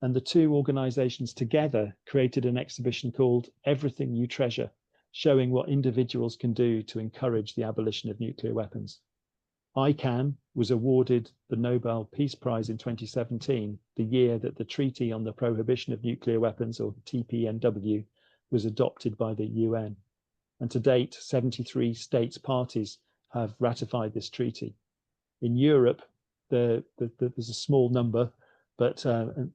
And the 2 organizations together created an exhibition called Everything You Treasure, showing what individuals can do to encourage the abolition of nuclear weapons. ICAN was awarded the Nobel Peace Prize in 2017, the year that the Treaty on the Prohibition of Nuclear Weapons, or TPNW, was adopted by the UN. And to date, 73 states parties have ratified this treaty. In Europe, there's a small number, but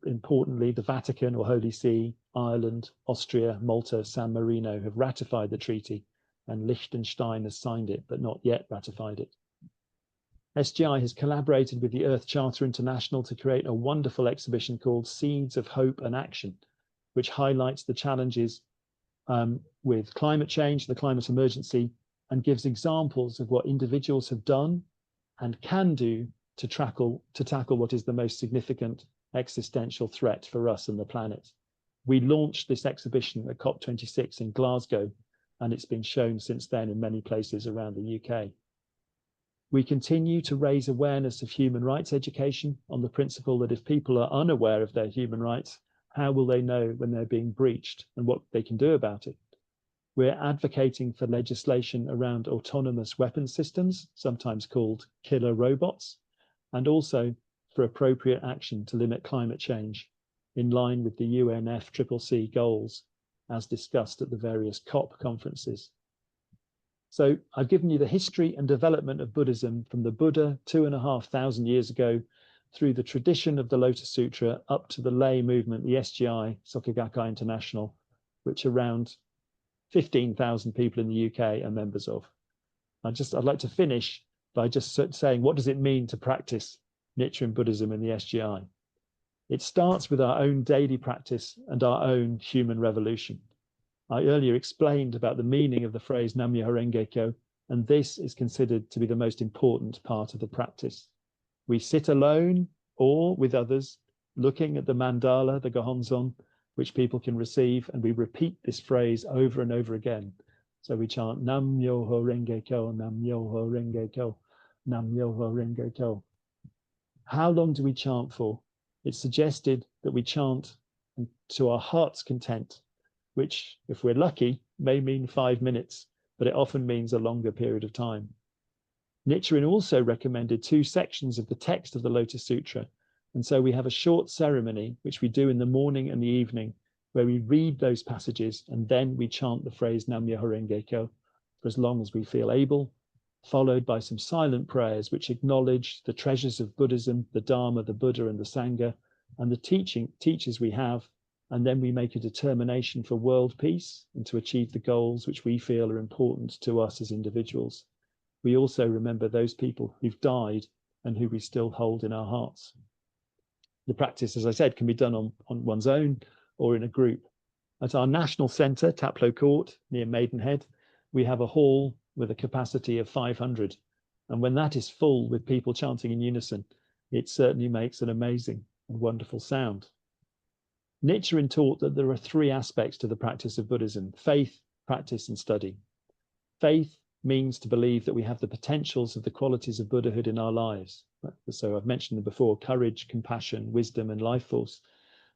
importantly, the Vatican or Holy See, Ireland, Austria, Malta, San Marino have ratified the treaty, and Liechtenstein has signed it, but not yet ratified it. SGI has collaborated with the Earth Charter International to create a wonderful exhibition called Seeds of Hope and Action, which highlights the challenges with climate change, the climate emergency, and gives examples of what individuals have done and can do to tackle what is the most significant existential threat for us and the planet. We launched this exhibition at COP26 in Glasgow, and it's been shown since then in many places around the UK. We continue to raise awareness of human rights education on the principle that if people are unaware of their human rights, how will they know when they're being breached and what they can do about it? We're advocating for legislation around autonomous weapon systems, sometimes called killer robots, and also for appropriate action to limit climate change in line with the UNFCCC goals as discussed at the various COP conferences. So I've given you the history and development of Buddhism from the Buddha 2,500 years ago through the tradition of the Lotus Sutra up to the lay movement, the SGI, Soka Gakkai International, which around 15,000 people in the UK are members of. I'd like to finish by just saying, what does it mean to practice Nichiren Buddhism in the SGI? It starts with our own daily practice and our own human revolution. I earlier explained about the meaning of the phrase Nam-myoho Renge Kyo, and this is considered to be the most important part of the practice. We sit alone or with others, looking at the mandala, the Gohonzon, which people can receive, and we repeat this phrase over and over again. So we chant Nam-myoho Renge Kyo, Nam-myoho Renge Kyo, Nam-myoho Renge Kyo. How long do we chant for? It's suggested that we chant to our heart's content, which, if we're lucky, may mean 5 minutes, but it often means a longer period of time. Nichiren also recommended 2 sections of the text of the Lotus Sutra, and so we have a short ceremony, which we do in the morning and the evening, where we read those passages and then we chant the phrase Nam-myoho Renge Kyo for as long as we feel able, followed by some silent prayers which acknowledge the treasures of Buddhism, the Dharma, the Buddha, and the Sangha, and the teachers we have. And then we make a determination for world peace and to achieve the goals which we feel are important to us as individuals. We also remember those people who've died and who we still hold in our hearts. The practice, as I said, can be done on one's own or in a group. At our national centre, Taplow Court, near Maidenhead, we have a hall with a capacity of 500. And when that is full with people chanting in unison, it certainly makes an amazing and wonderful sound. Nichiren taught that there are 3 aspects to the practice of Buddhism: faith, practice, and study. Faith means to believe that we have the potentials of the qualities of Buddhahood in our lives. So I've mentioned them before: courage, compassion, wisdom, and life force.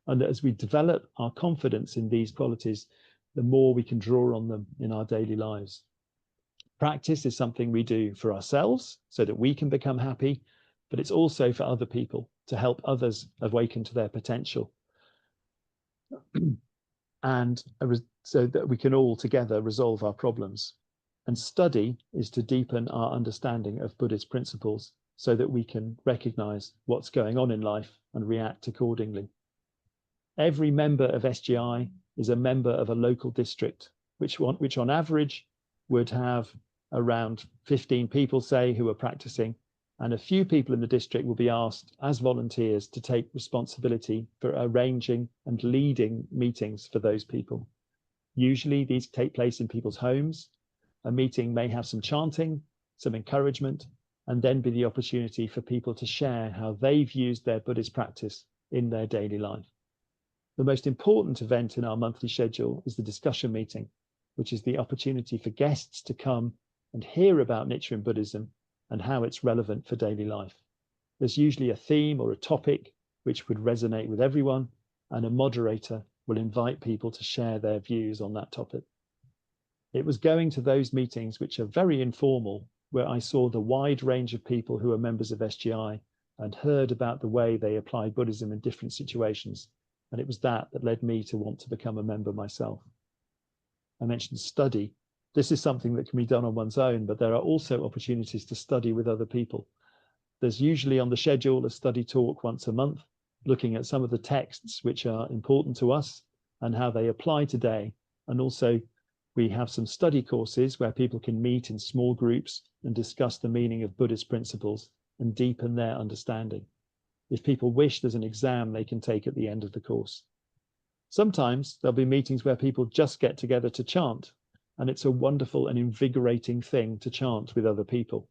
And that as we develop our confidence in these qualities, the more we can draw on them in our daily lives. Practice is something we do for ourselves so that we can become happy, but it's also for other people to help others awaken to their potential. And so that we can all together resolve our problems. And study is to deepen our understanding of Buddhist principles so that we can recognize what's going on in life and react accordingly. Every member of SGI is a member of a local district, which on average would have around 15 people, say, who are practicing, and a few people in the district will be asked as volunteers to take responsibility for arranging and leading meetings for those people. Usually these take place in people's homes. A meeting may have some chanting, some encouragement, and then be the opportunity for people to share how they've used their Buddhist practice in their daily life. The most important event in our monthly schedule is the discussion meeting, which is the opportunity for guests to come and hear about Nichiren Buddhism and how it's relevant for daily life. There's usually a theme or a topic which would resonate with everyone, and a moderator will invite people to share their views on that topic. It was going to those meetings, which are very informal, where I saw the wide range of people who are members of SGI and heard about the way they apply Buddhism in different situations. And it was that led me to want to become a member myself. I mentioned study. This is something that can be done on one's own, but there are also opportunities to study with other people. There's usually on the schedule a study talk once a month, looking at some of the texts which are important to us and how they apply today. And also we have some study courses where people can meet in small groups and discuss the meaning of Buddhist principles and deepen their understanding. If people wish, there's an exam they can take at the end of the course. Sometimes there'll be meetings where people just get together to chant. and it's a wonderful and invigorating thing to chant with other people.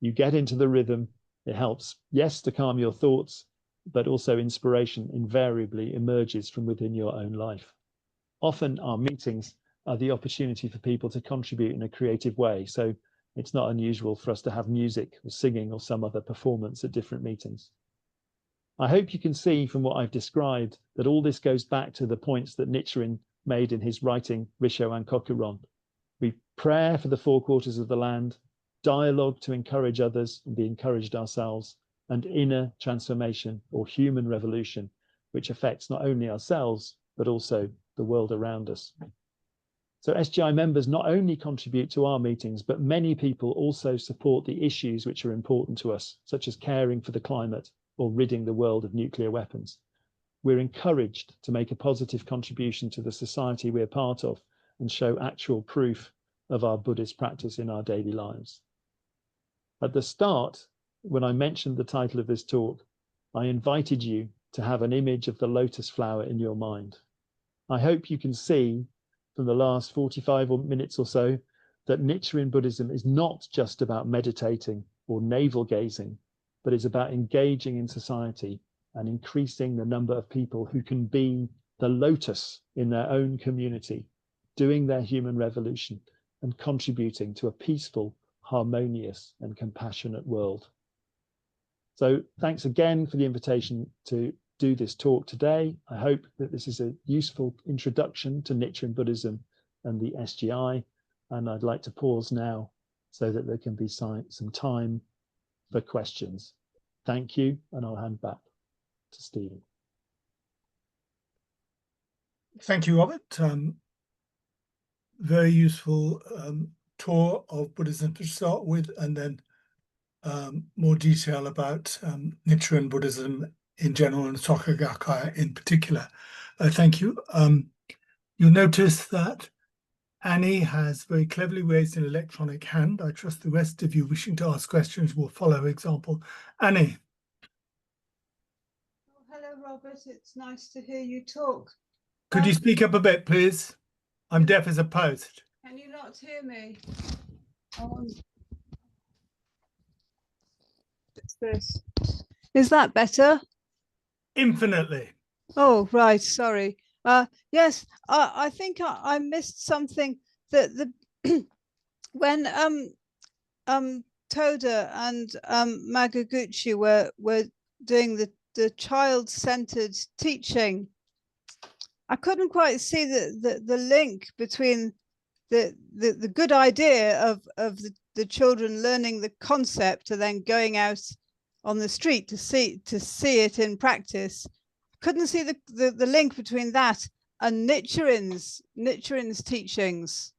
You get into the rhythm, it helps, yes, to calm your thoughts, but also inspiration invariably emerges from within your own life. Often our meetings are the opportunity for people to contribute in a creative way. So it's not unusual for us to have music or singing or some other performance at different meetings. I hope you can see from what I've described that all this goes back to the points that Nichiren made in his writing Risho and Kokuron. We pray for the four quarters of the land, dialogue to encourage others and be encouraged ourselves, and inner transformation or human revolution, which affects not only ourselves, but also the world around us. So SGI members not only contribute to our meetings, but many people also support the issues which are important to us, such as caring for the climate or ridding the world of nuclear weapons. We're encouraged to make a positive contribution to the society we're part of and show actual proof of our Buddhist practice in our daily lives. At the start, when I mentioned the title of this talk, I invited you to have an image of the lotus flower in your mind. I hope you can see from the last 45 minutes or so that Nichiren Buddhism is not just about meditating or navel gazing, but it's about engaging in society and increasing the number of people who can be the lotus in their own community, doing their human revolution and contributing to a peaceful, harmonious and compassionate world. So thanks again for the invitation to do this talk today. I hope that this is a useful introduction to Nichiren Buddhism and the SGI, and I'd like to pause now so that there can be some time for questions. Thank you, and I'll hand back to Stephen. Thank you, Robert. Very useful tour of Buddhism to start with, and then more detail about Nichiren Buddhism in general and Soka Gakkai in particular. Thank you. You'll notice that Annie has very cleverly raised an electronic hand. I trust the rest of you wishing to ask questions will follow her example. Annie. Oh, hello, Robert. It's nice to hear you talk. Could you speak up a bit, please? I'm deaf as a post. Can you not hear me? What's this? Is that better? Infinitely. Oh, right. Sorry. Yes, I think I missed something that the when Toda and Magaguchi were doing the child-centered teaching. I couldn't quite see the link between the good idea of the children learning the concept and then going out on the street to see it in practice. Couldn't see the link between that and Nichiren's teachings.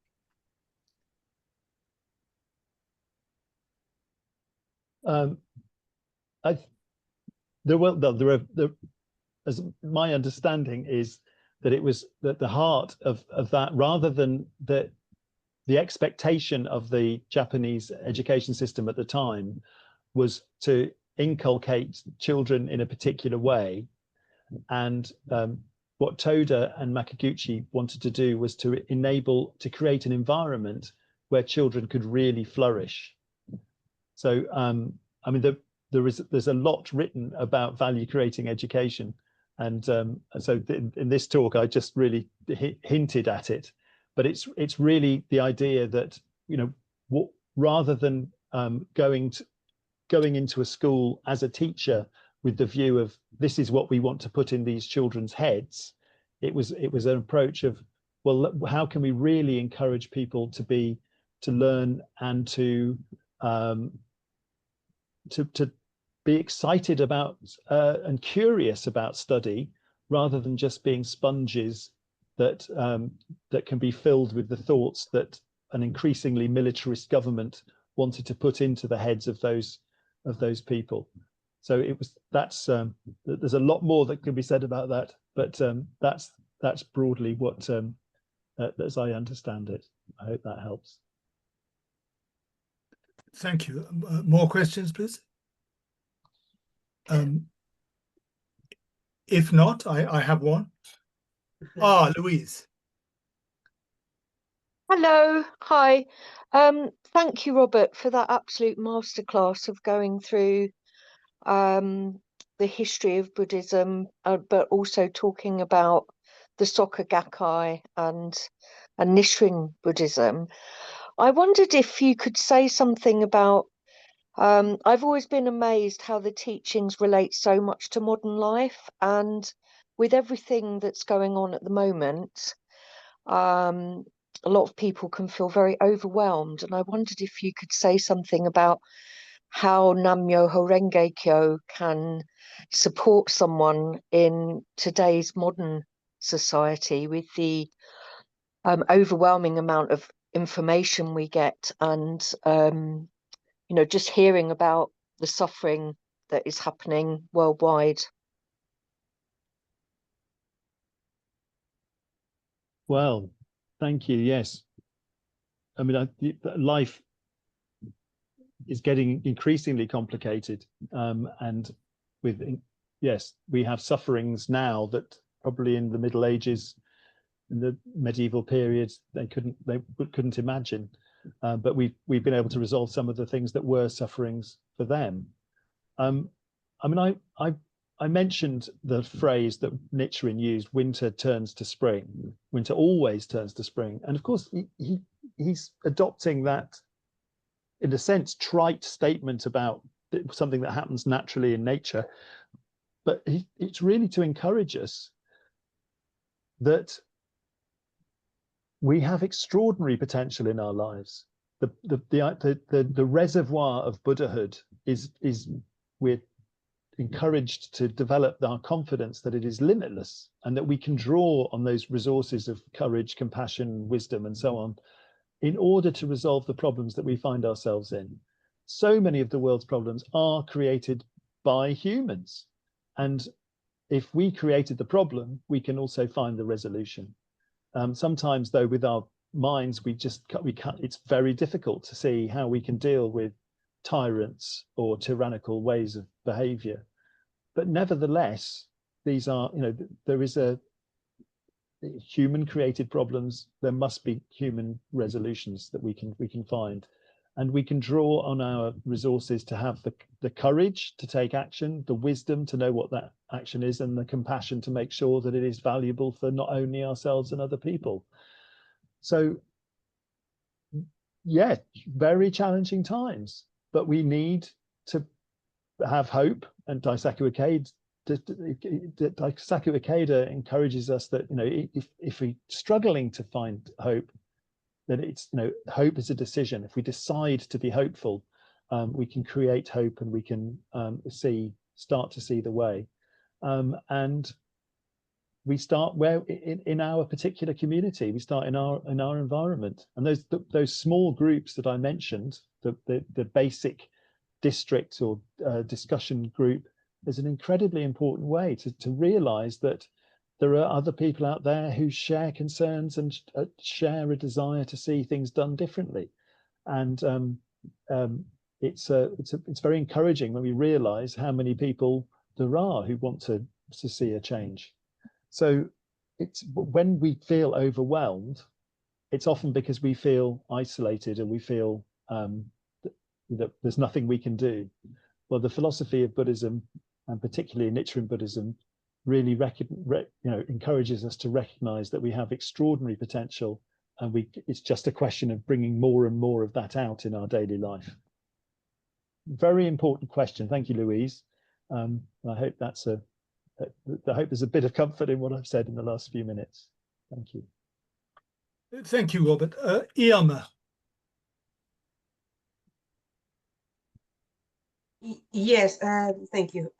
As my understanding is that it was that the heart of that, rather than the expectation of the Japanese education system at the time, was to inculcate children in a particular way. And what Toda and Makaguchi wanted to do was to create an environment where children could really flourish. So, I mean, there's a lot written about value creating education. And so in this talk, I just really hinted at it, but it's really the idea that, you know, rather than going into a school as a teacher with the view of this is what we want to put in these children's heads, it was an approach of, well, how can we really encourage people to learn and to be excited about and curious about study, rather than just being sponges that can be filled with the thoughts that an increasingly militarist government wanted to put into the heads of those people. So there's a lot more that can be said about that, but that's broadly what as I understand it. I hope that helps. Thank you. More questions, please. If not, I have one. Louise. Hello, hi. Thank you, Robert, for that absolute masterclass of going through the history of Buddhism, but also talking about the Soka Gakkai and Nichiren Buddhism. I wondered if you could say something about, I've always been amazed how the teachings relate so much to modern life, and with everything that's going on at the moment, a lot of people can feel very overwhelmed. And I wondered if you could say something about how Nam-myoho Renge Kyo can support someone in today's modern society with the overwhelming amount of information we get, and you know, just hearing about the suffering that is happening worldwide. Well, thank you. Yes. I mean, life is getting increasingly complicated. And with, yes, we have sufferings now that probably in the Middle Ages, in the medieval periods, they couldn't imagine. But we've been able to resolve some of the things that were sufferings for them. I mean, I mentioned the phrase that Nichiren used: winter turns to spring. Winter always turns to spring. And of course, he's adopting that, in a sense, trite statement about something that happens naturally in nature. But it's really to encourage us that we have extraordinary potential in our lives. The reservoir of Buddhahood is we're encouraged to develop our confidence that it is limitless, and that we can draw on those resources of courage, compassion, wisdom, and so on, in order to resolve the problems that we find ourselves in. So many of the world's problems are created by humans, and if we created the problem, we can also find the resolution. Sometimes, though, with our minds, we can't. It's very difficult to see how we can deal with tyrants or tyrannical ways of behavior. But nevertheless, these are, you know, there is a human created problems. There must be human resolutions that we can find, and we can draw on our resources to have the courage to take action, the wisdom to know what that action is, and the compassion to make sure that it is valuable for not only ourselves and other people. So yeah, very challenging times, but we need to have hope. And Daisaku Ikeda encourages us that, you know, if we're struggling to find hope, then it's, you know, hope is a decision. If we decide to be hopeful, we can create hope, and we can start to see the way. And we start where in our particular community, we start in our environment. And those small groups that I mentioned, the basic district or discussion group, is an incredibly important way to realize that there are other people out there who share concerns and share a desire to see things done differently. And it's very encouraging when we realize how many people there are who want to see a change. So it's when we feel overwhelmed, it's often because we feel isolated, and we feel that there's nothing we can do. Well, the philosophy of Buddhism, and particularly Nichiren Buddhism, really encourages us to recognize that we have extraordinary potential, and it's just a question of bringing more and more of that out in our daily life. Very important question. Thank you, Louise. I hope I hope there's a bit of comfort in what I've said in the last few minutes. Thank you. Thank you, Robert. Iama. Yes, thank you.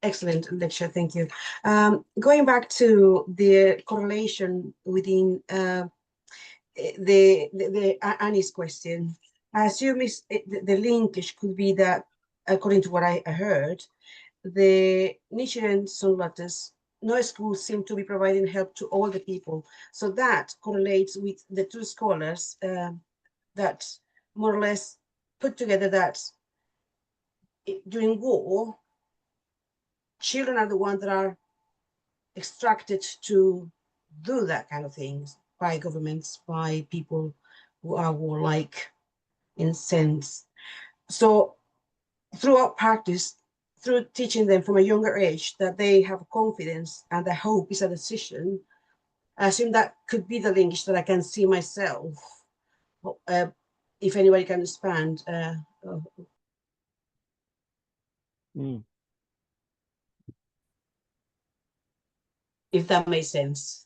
Excellent lecture, thank you. Going back to the correlation within the Annie's question, I assume the linkage could be that, according to what I heard, the Nichiren Lotus, no schools seem to be providing help to all the people. So that correlates with the two scholars that more or less put together that during war, children are the ones that are extracted to do that kind of things. by governments, by people who are warlike in sense. So throughout practice, through teaching them from a younger age that they have confidence and the hope is a decision, I assume that could be the linkage that I can see myself. If anybody can expand. If that makes sense.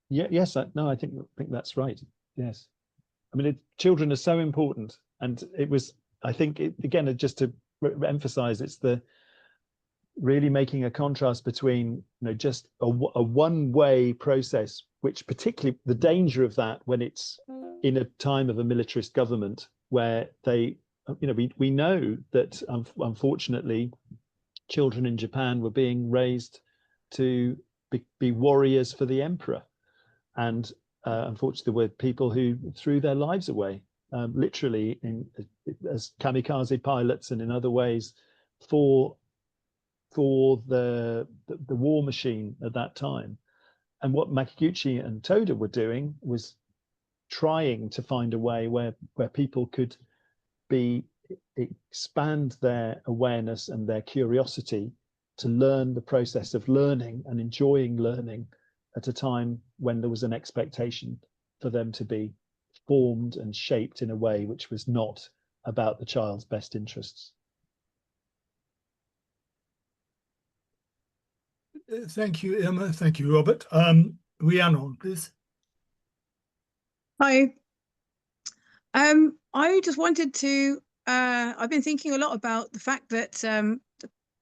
Yeah, yes, no, I think that's right. Yes. I mean, children are so important. And it was, I think, again, just to emphasize, it's the really making a contrast between, just a one-way process, which particularly the danger of that when it's in a time of a militarist government where they, we know that unfortunately children in Japan were being raised to be warriors for the emperor. And unfortunately, there were people who threw their lives away, literally as kamikaze pilots and in other ways for the war machine at that time. And what Makiguchi and Toda were doing was trying to find a way where people could expand their awareness and their curiosity to learn the process of learning and enjoying learning at a time when there was an expectation for them to be formed and shaped in a way which was not about the child's best interests. Thank you, Irma. Thank you, Robert. Rhiannon, please. Hi. I just wanted to, I've been thinking a lot about the fact that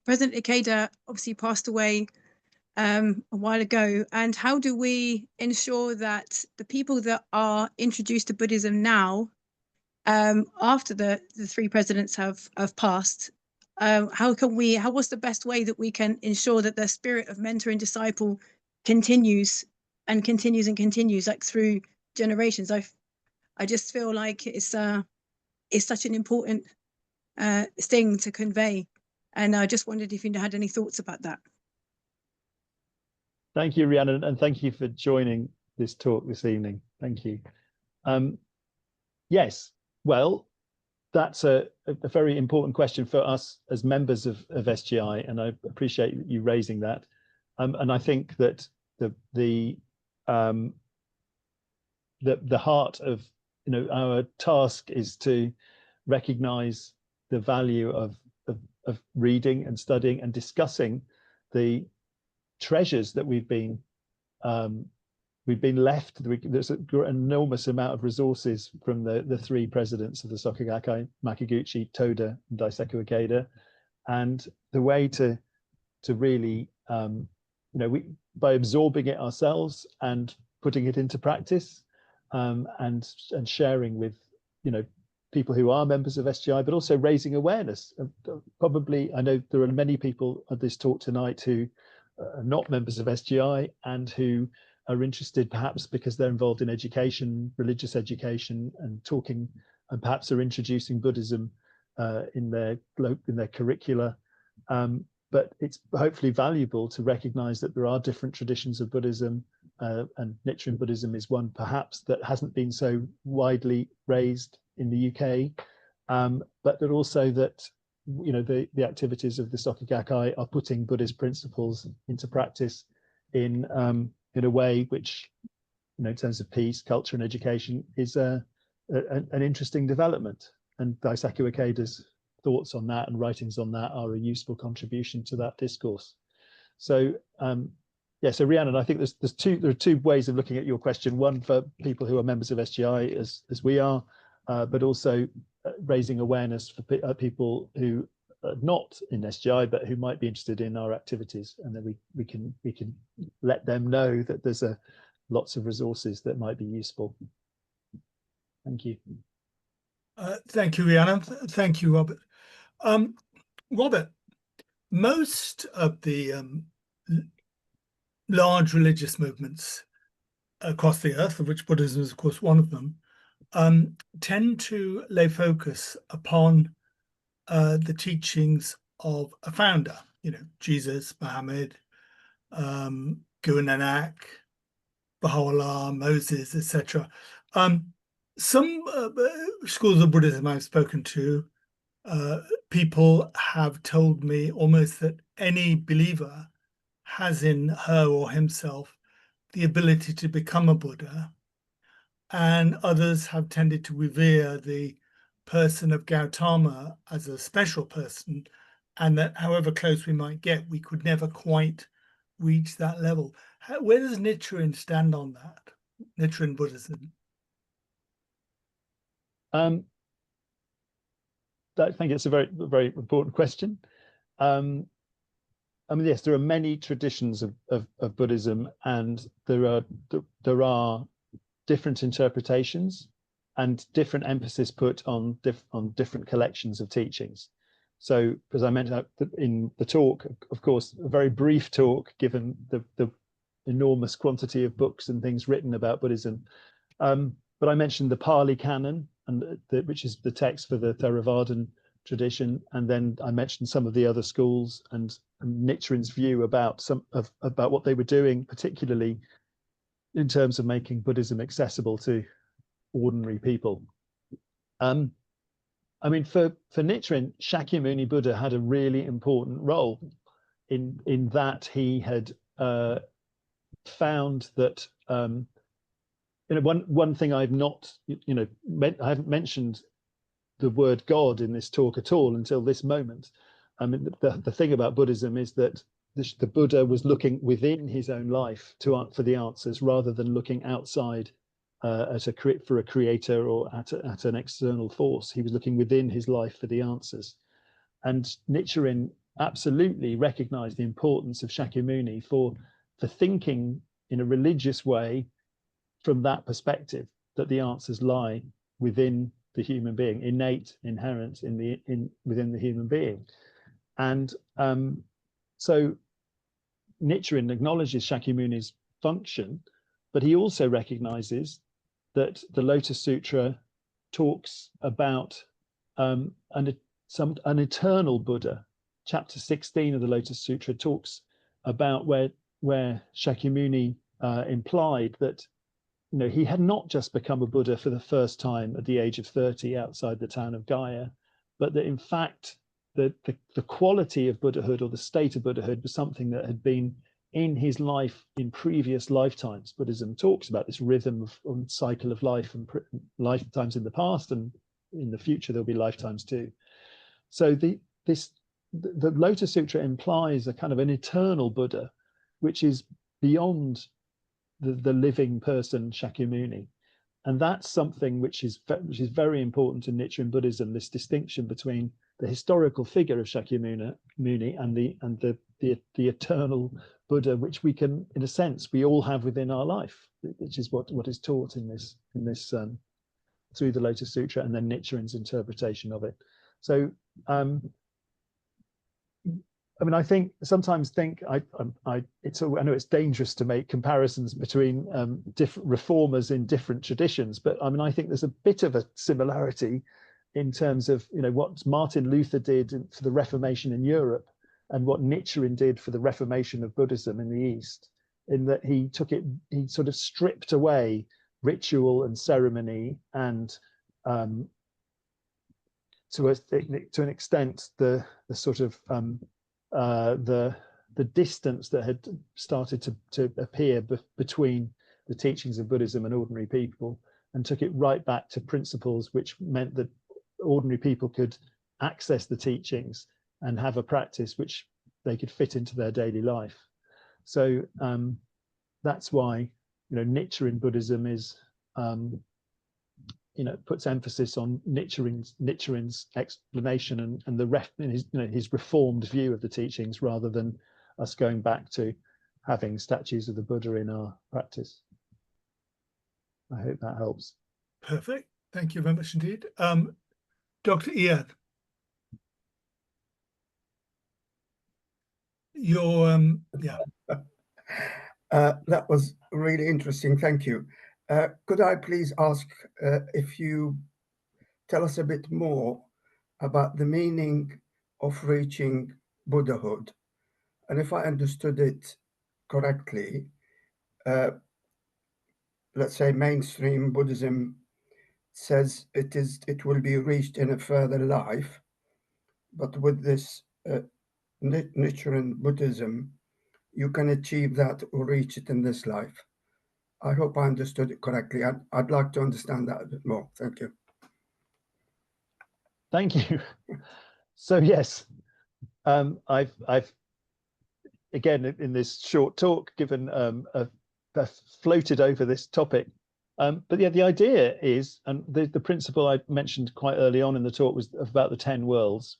President Ikeda obviously passed away a while ago, and how do we ensure that the people that are introduced to Buddhism now, after the three presidents have passed, what's the best way that we can ensure that the spirit of mentor and disciple continues and continues and continues, like through generations? I just feel like it's such an important thing to convey, and I just wondered if you had any thoughts about that. Thank you, Rhiannon, and thank you for joining this talk this evening. Thank you. Yes, well, that's a very important question for us as members of SGI, and I appreciate you raising that. And I think that the heart of our task is to recognize the value of reading and studying and discussing the treasures that we've been left. There's an enormous amount of resources from the three presidents of the Soka Gakkai, Makiguchi, Toda, and Daisaku Ikeda, and the way to really by absorbing it ourselves and putting it into practice, and sharing with people who are members of SGI, but also raising awareness. Probably, I know there are many people at this talk tonight who are not members of SGI and who are interested, perhaps because they're involved in education, religious education, and talking, and perhaps are introducing Buddhism in their curricula. But it's hopefully valuable to recognize that there are different traditions of Buddhism, and Nichiren Buddhism is one perhaps that hasn't been so widely raised in the UK, but that also that the activities of the Soka Gakkai are putting Buddhist principles into practice in a way which, in terms of peace, culture, and education, is an interesting development. And Daisaku Ikeda's thoughts on that and writings on that are a useful contribution to that discourse. So so Rhiannon, I think there are two ways of looking at your question. One for people who are members of SGI as we are, but also raising awareness for people who are not in SGI but who might be interested in our activities, and then we can let them know that there's lots of resources that might be useful. Thank you. Thank you, Rhiannon. Thank you, Robert. Robert, most of the large religious movements across the earth, of which Buddhism is, of course, one of them, tend to lay focus upon the teachings of a founder, Jesus, Muhammad, Guru Nanak, Baha'u'llah, Moses, etc. Some schools of Buddhism I've spoken to, people have told me almost that any believer has in her or himself the ability to become a Buddha, and others have tended to revere the person of Gautama as a special person, and that however close we might get, we could never quite reach that level. Where does Nichiren stand on that, Nichiren Buddhism? I think it's a very, very important question. I mean, yes, there are many traditions of Buddhism, and there are different interpretations and different emphasis put on different collections of teachings. So, as I mentioned in the talk, of course, a very brief talk, given the enormous quantity of books and things written about Buddhism. But I mentioned the Pali Canon, and which is the text for the Theravadan tradition, and then I mentioned some of the other schools and Nichiren's view about about what they were doing, particularly in terms of making Buddhism accessible to ordinary people. I mean, for Nichiren, Shakyamuni Buddha had a really important role in that he had found that one thing I've not I haven't mentioned the word God in this talk at all until this moment. I mean, the thing about Buddhism is that the Buddha was looking within his own life for the answers, rather than looking outside for a creator or at an external force. He was looking within his life for the answers. And Nichiren absolutely recognized the importance of Shakyamuni for thinking in a religious way from that perspective, that the answers lie within the human being, innate, inherent within the human being. And so Nichiren acknowledges Shakyamuni's function, but he also recognizes that the Lotus Sutra talks about an eternal Buddha. Chapter 16 of the Lotus Sutra talks about where Shakyamuni implied that he had not just become a Buddha for the first time at the age of 30 outside the town of Gaya, but that in fact the quality of Buddhahood, or the state of Buddhahood, was something that had been in his life in previous lifetimes. Buddhism talks about this rhythm of cycle of life, and lifetimes in the past, and in the future there'll be lifetimes too. So the Lotus Sutra implies a kind of an eternal Buddha, which is beyond the living person Shakyamuni. And that's something which is very important in Nichiren Buddhism, this distinction between the historical figure of Shakyamuni and the eternal Buddha, which we can, in a sense, we all have within our life, which is what is taught in this through the Lotus Sutra, and then Nichiren's interpretation of it. So I mean, I sometimes think I know it's dangerous to make comparisons between different reformers in different traditions, but I mean, I think there's a bit of a similarity in terms of what Martin Luther did for the Reformation in Europe, and what Nichiren did for the Reformation of Buddhism in the East, in that he sort of stripped away ritual and ceremony, and to an extent the sort of the distance that had started to appear between the teachings of Buddhism and ordinary people, and took it right back to principles which meant that ordinary people could access the teachings and have a practice which they could fit into their daily life. So that's why Nichiren Buddhism is puts emphasis on Nichiren's explanation and his reformed view of the teachings, rather than us going back to having statues of the Buddha in our practice. I hope that helps. Perfect. Thank you very much indeed. Dr. Ian, that was really interesting. Thank you. Could I please ask if you tell us a bit more about the meaning of reaching Buddhahood? And if I understood it correctly, let's say, mainstream Buddhism says it will be reached in a further life, but with this Nichiren Buddhism, you can achieve that or reach it in this life. I hope I understood it correctly. I'd like to understand that a bit more. Thank you. Thank you. So yes, I've again in this short talk given floated over this topic. But yeah, the idea is, and the principle I mentioned quite early on in the talk was about the 10 worlds,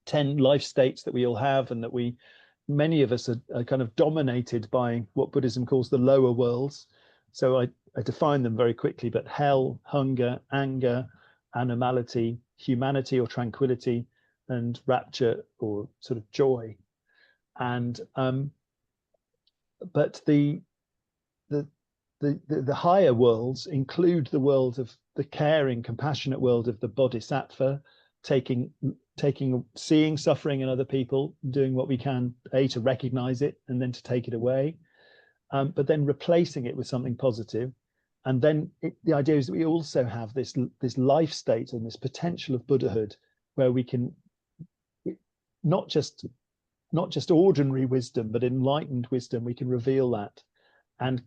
10 life states that we all have, and that many of us are kind of dominated by what Buddhism calls the lower worlds. So I define them very quickly, but hell, hunger, anger, animality, humanity or tranquility, and rapture or sort of joy. And but the higher worlds include the world of the caring, compassionate world of the bodhisattva, seeing suffering in other people, doing what we can, to recognize it and then to take it away, but then replacing it with something positive. And then the idea is that we also have this life state and this potential of Buddhahood, where we can not just ordinary wisdom, but enlightened wisdom. We can reveal that, and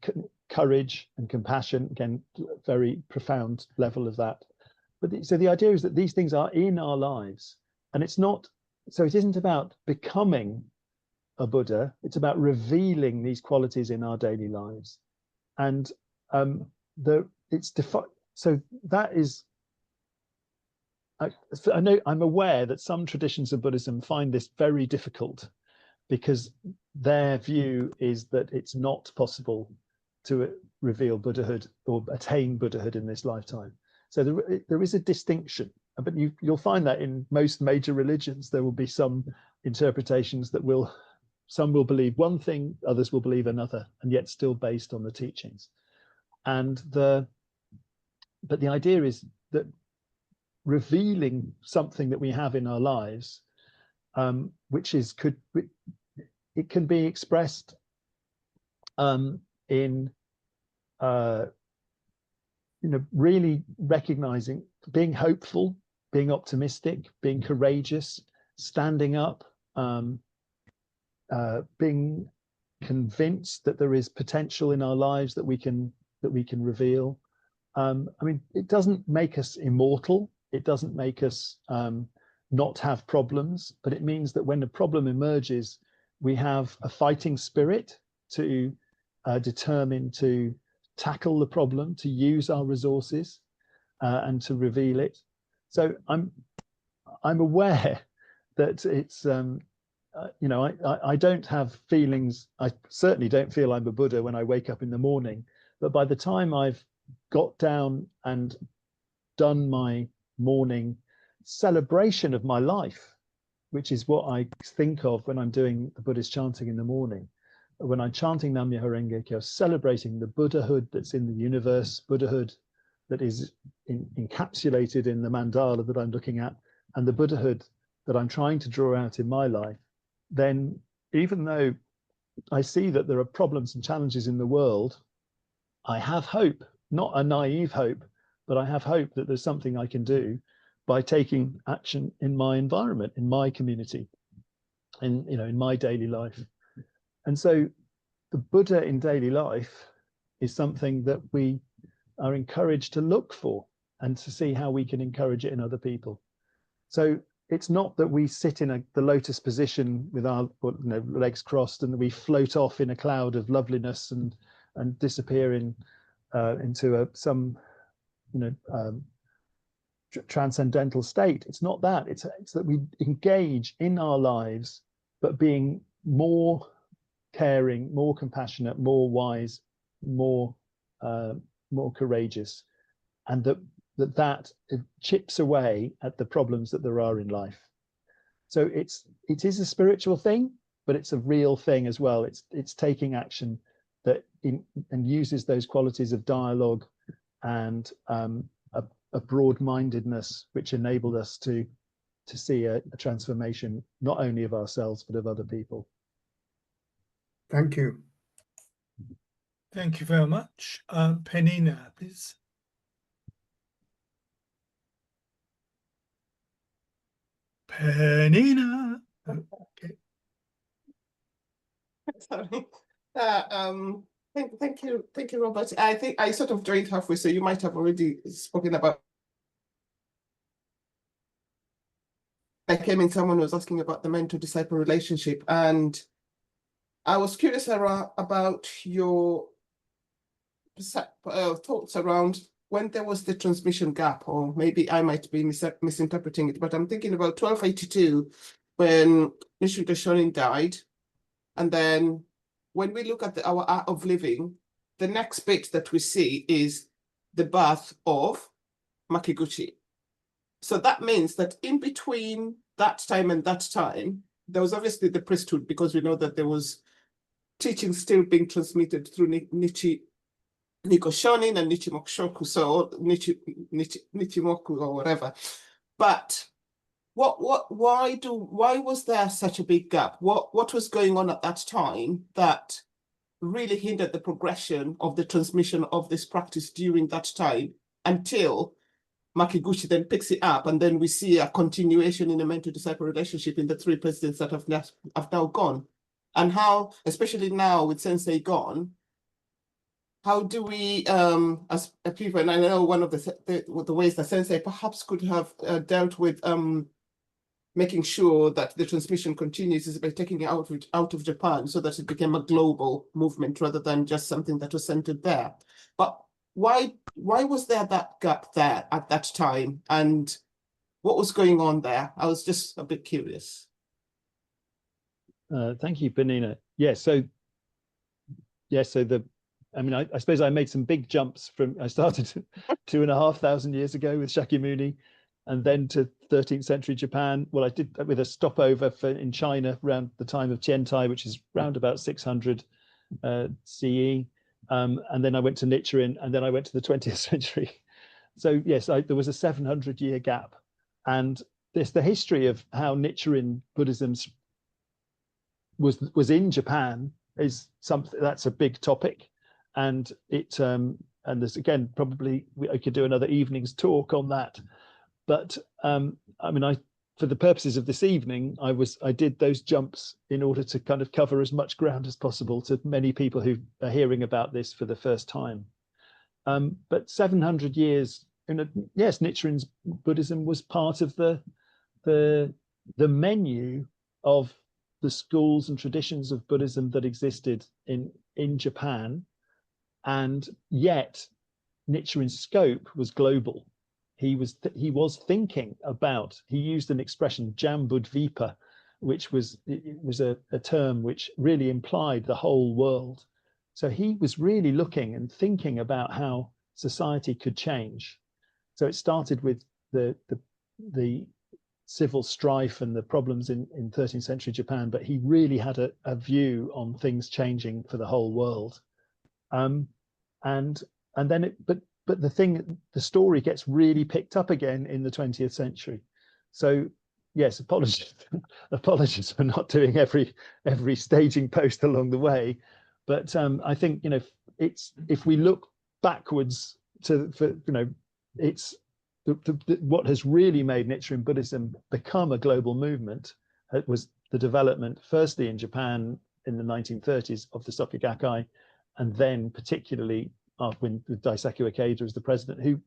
courage and compassion, again, very profound level of that. But so the idea is that these things are in our lives, and it isn't about becoming a Buddha, it's about revealing these qualities in our daily lives. And so that is, I know, I'm aware that some traditions of Buddhism find this very difficult, because their view is that it's not possible to reveal Buddhahood or attain Buddhahood in this lifetime. So there is a distinction, but you'll find that in most major religions there will be some interpretations that some will believe one thing, others will believe another, and yet still based on the teachings. But the idea is that revealing something that we have in our lives, which it can be expressed in really recognizing, being hopeful, being optimistic, being courageous, standing up, being convinced that there is potential in our lives that we can reveal. I mean, it doesn't make us immortal. It doesn't make us not have problems, but it means that when a problem emerges, we have a fighting spirit to determine to tackle the problem, to use our resources, and to reveal it. So I'm aware that it's I don't have feelings. I certainly don't feel I'm a Buddha when I wake up in the morning, but by the time I've got down and done my morning celebration of my life, which is what I think of when I'm doing the Buddhist chanting in the morning. When I'm chanting Nam Myoho Renge Kyo, celebrating the Buddhahood that's in the universe, Buddhahood that is encapsulated in the mandala that I'm looking at, and the Buddhahood that I'm trying to draw out in my life, then even though I see that there are problems and challenges in the world, I have hope, not a naive hope, but I have hope that there's something I can do by taking action in my environment, in my community, in my daily life. And so the Buddha in daily life is something that we are encouraged to look for and to see how we can encourage it in other people. So it's not that we sit in the lotus position with our legs crossed and we float off in a cloud of loveliness and disappear into some transcendental state. It's not that. It's that we engage in our lives, but being more caring, more compassionate, more wise, more courageous, and that chips away at the problems that there are in life. So it is a spiritual thing, but it's a real thing as well. It's taking action and uses those qualities of dialogue and a broad-mindedness, which enabled us to see a transformation not only of ourselves but of other people. Thank you. Thank you very much. Penina, please. Penina. Okay. Sorry. Thank you, Robert. I think I sort of joined halfway, so you might have already spoken about. I came in, someone was asking about the mentor-disciple relationship, and I was curious about your thoughts around when there was the transmission gap, or maybe I might be misinterpreting it, but I'm thinking about 1282 when Nichiren Daishonin died, and then when we look at our art of living, the next bit that we see is the birth of Makiguchi. So that means that in between that time and that time, there was obviously the priesthood, because we know that there was teaching still being transmitted through Nichi Shonin and Nichi Mokushoku, so Nichimoku or whatever. But why was there such a big gap? What was going on at that time that really hindered the progression of the transmission of this practice during that time until Makiguchi then picks it up, and then we see a continuation in a mentor-disciple relationship in the three presidents that have now gone? And how, especially now with Sensei gone, how do we, as a people, and I know one of the ways that Sensei perhaps could have dealt with making sure that the transmission continues is by taking it out of Japan, so that it became a global movement rather than just something that was centered there. But why was there that gap there at that time, and what was going on there? I was just a bit curious. Thank you, Penina. I suppose I made some big jumps from, I started 2,500 years ago with Shakyamuni, and then to 13th century Japan. Well, I did that with a stopover in China around the time of Tiantai, which is around about 600 CE. And then I went to Nichiren, and then I went to the 20th century. So yes, there was a 700-year gap. And the history of how Nichiren Buddhism was in Japan is something that's a big topic. And and there's, again, probably I could do another evening's talk on that. But for the purposes of this evening, I did those jumps in order to kind of cover as much ground as possible to many people who are hearing about this for the first time. But 700 years, yes, Nichiren's Buddhism was part of the menu of the schools and traditions of Buddhism that existed in Japan, and yet Nichiren's scope was global. He was thinking about, he used an expression, Jambudvipa, which was a term which really implied the whole world. So he was really looking and thinking about how society could change. So it started with the civil strife and the problems in 13th century Japan, but he really had a view on things changing for the whole world. And then but the story gets really picked up again in the 20th century. So yes, apologies for not doing every staging post along the way, but I think it's, if we look backwards it's what has really made Nichiren Buddhism become a global movement. It was the development, firstly in Japan in the 1930s, of the Soka Gakkai, and then particularly when Daisaku Ikeda as the president, who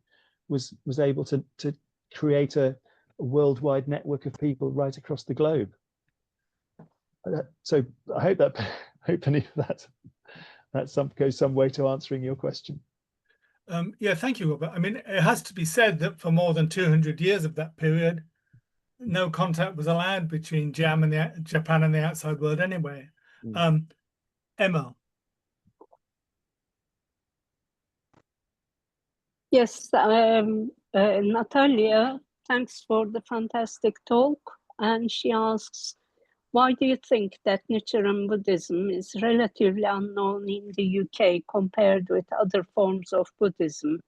was able to create a worldwide network of people right across the globe. So I hope that goes some way to answering your question. Yeah, thank you, Robert. I mean, it has to be said that for more than 200 years of that period, no contact was allowed between Japan and the outside world anyway. Emma. Yes, Natalia, thanks for the fantastic talk. And she asks, why do you think that Nichiren Buddhism is relatively unknown in the UK compared with other forms of Buddhism?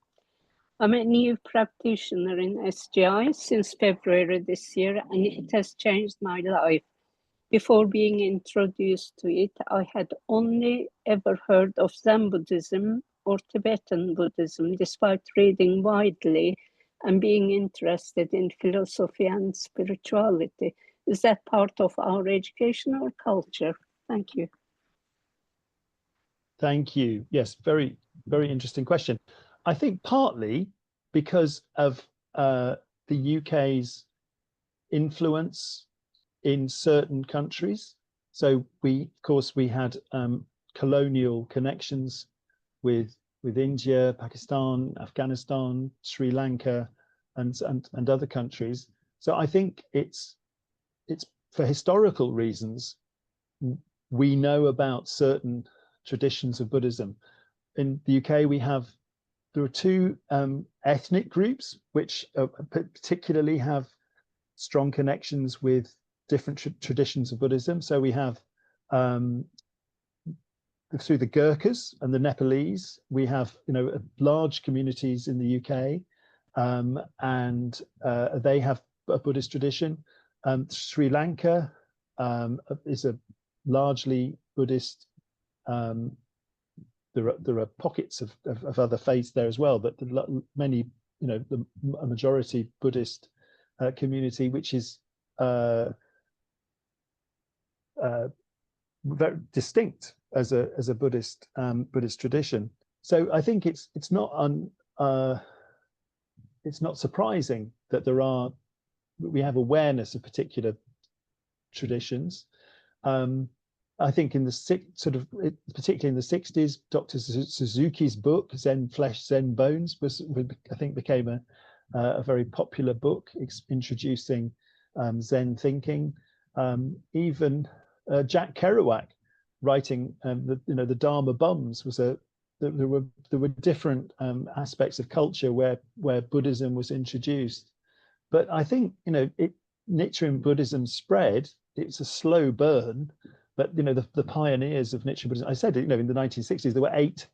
I'm a new practitioner in SGI since February this year, and it has changed my life. Before being introduced to it, I had only ever heard of Zen Buddhism or Tibetan Buddhism, despite reading widely and being interested in philosophy and spirituality. Is that part of our education or culture? Thank you. Thank you. Yes, very, very interesting question. I think partly because of the UK's influence in certain countries. So of course, we had colonial connections with India, Pakistan, Afghanistan, Sri Lanka, and other countries. So I think it's for historical reasons. We know about certain traditions of Buddhism. In the UK, there are two ethnic groups which particularly have strong connections with different traditions of Buddhism. So we have through the Gurkhas and the Nepalese, we have large communities in the UK, and they have a Buddhist tradition. Sri Lanka is a largely Buddhist. There are pockets of other faiths there as well, but many, a majority Buddhist community, which is very distinct as a Buddhist tradition. So I think it's not surprising that we have awareness of particular traditions. I think in the particularly in the 60s, Dr. Suzuki's book Zen Flesh, Zen Bones became a very popular book introducing Zen thinking. Even Jack Kerouac writing the Dharma Bums there were different aspects of culture where Buddhism was introduced. But I think Nichiren Buddhism spread. It's a slow burn, but the pioneers of Nichiren Buddhism. I said in the 1960s there were 8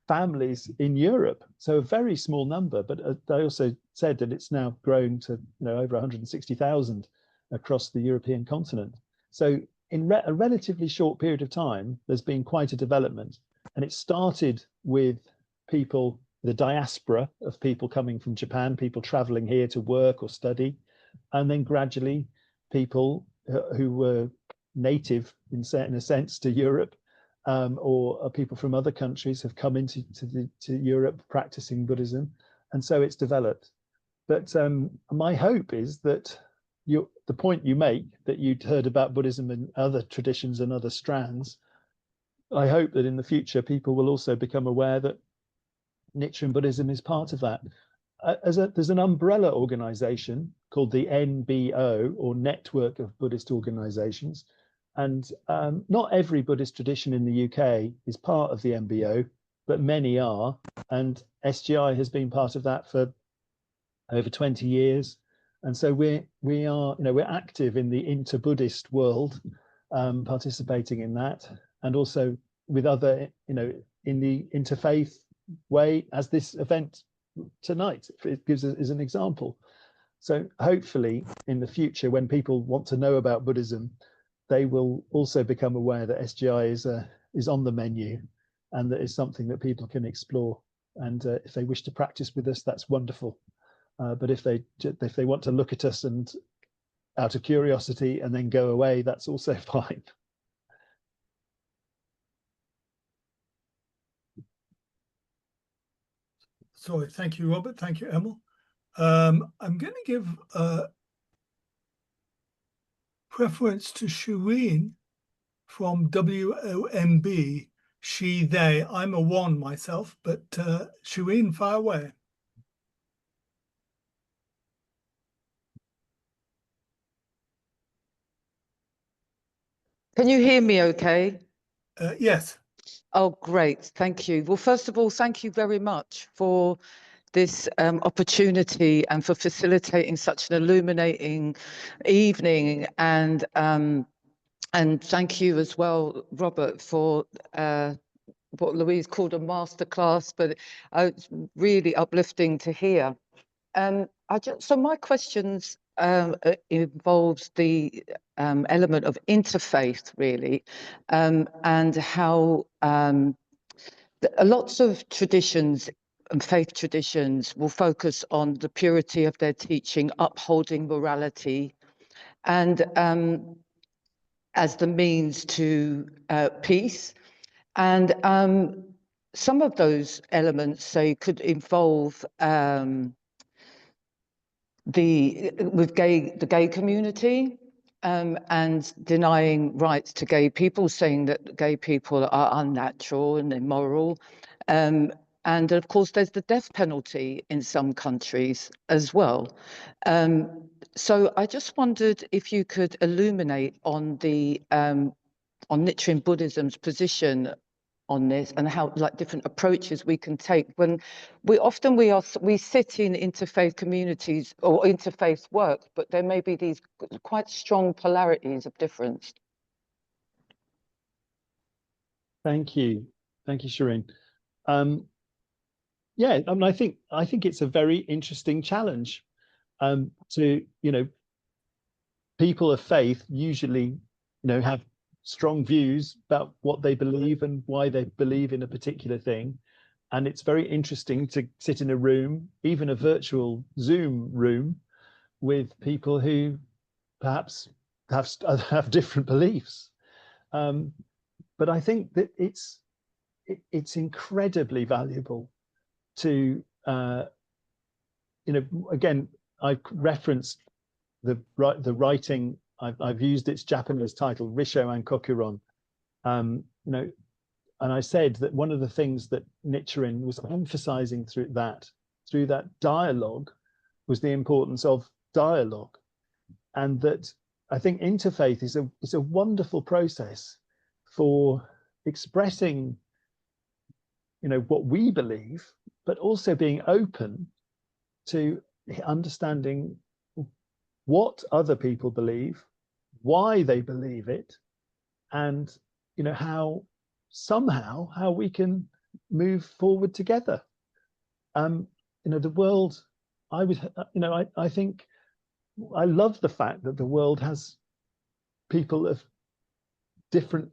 families in Europe, so a very small number. But I also said that it's now grown to over 160,000 across the European continent. So in a relatively short period of time, there's been quite a development, and it started with people, the diaspora of people coming from Japan, people traveling here to work or study, and then gradually people who were native in a sense to Europe, or people from other countries have come into Europe practicing Buddhism, and so it's developed. But my hope is that the point you make, that you'd heard about Buddhism and other traditions and other strands, I hope that in the future people will also become aware that Nichiren Buddhism is part of that. There's an umbrella organization called the NBO, or Network of Buddhist Organizations, and not every Buddhist tradition in the UK is part of the NBO, but many are, and SGI has been part of that for over 20 years. And so we're active in the inter-Buddhist world, participating in that, and also with other, in the interfaith way, as this event tonight is an example. So hopefully in the future, when people want to know about Buddhism, they will also become aware that SGI is on the menu, and that is something that people can explore. And if they wish to practice with us, that's wonderful. But if they want to look at us and out of curiosity and then go away, that's also fine. Sorry, thank you, Robert. Thank you, Emil. I'm going to give preference to Shireen from WOMB, she, they. I'm a 1 myself, but Shireen, fire away. Can you hear me okay? Yes. Oh, great. Thank you. Well, first of all, thank you very much for this opportunity and for facilitating such an illuminating evening. And thank you as well, Robert, for what Louise called a masterclass, but it's really uplifting to hear. So my questions involves the element of interfaith, really, and how lots of traditions and faith traditions will focus on the purity of their teaching, upholding morality, and as the means to peace. And some of those elements, say, could involve the gay community, and denying rights to gay people, saying that gay people are unnatural and immoral. And of course, there's the death penalty in some countries as well. So I just wondered if you could illuminate on the on Nichiren Buddhism's position on this, and how, like, different approaches we can take when we sit in interfaith communities or interfaith work, but there may be these quite strong polarities of difference. Thank you, Shireen. Yeah, I mean, I think it's a very interesting challenge. To, you know, people of faith usually, you know, have strong views about what they believe and why they believe in a particular thing. And it's very interesting to sit in a room, even a virtual Zoom room, with people who perhaps have different beliefs. But I think that it's incredibly valuable to, you know, again, I've referenced the writing. I've used its Japanese title, Risho and Kokuron. You know, and I said that one of the things that Nichiren was emphasizing through that dialogue was the importance of dialogue, and that I think interfaith is a wonderful process for expressing, you know, what we believe, but also being open to understanding what other people believe, why they believe it, and, you know, how we can move forward together. You know, the world, I think I love the fact that the world has people of different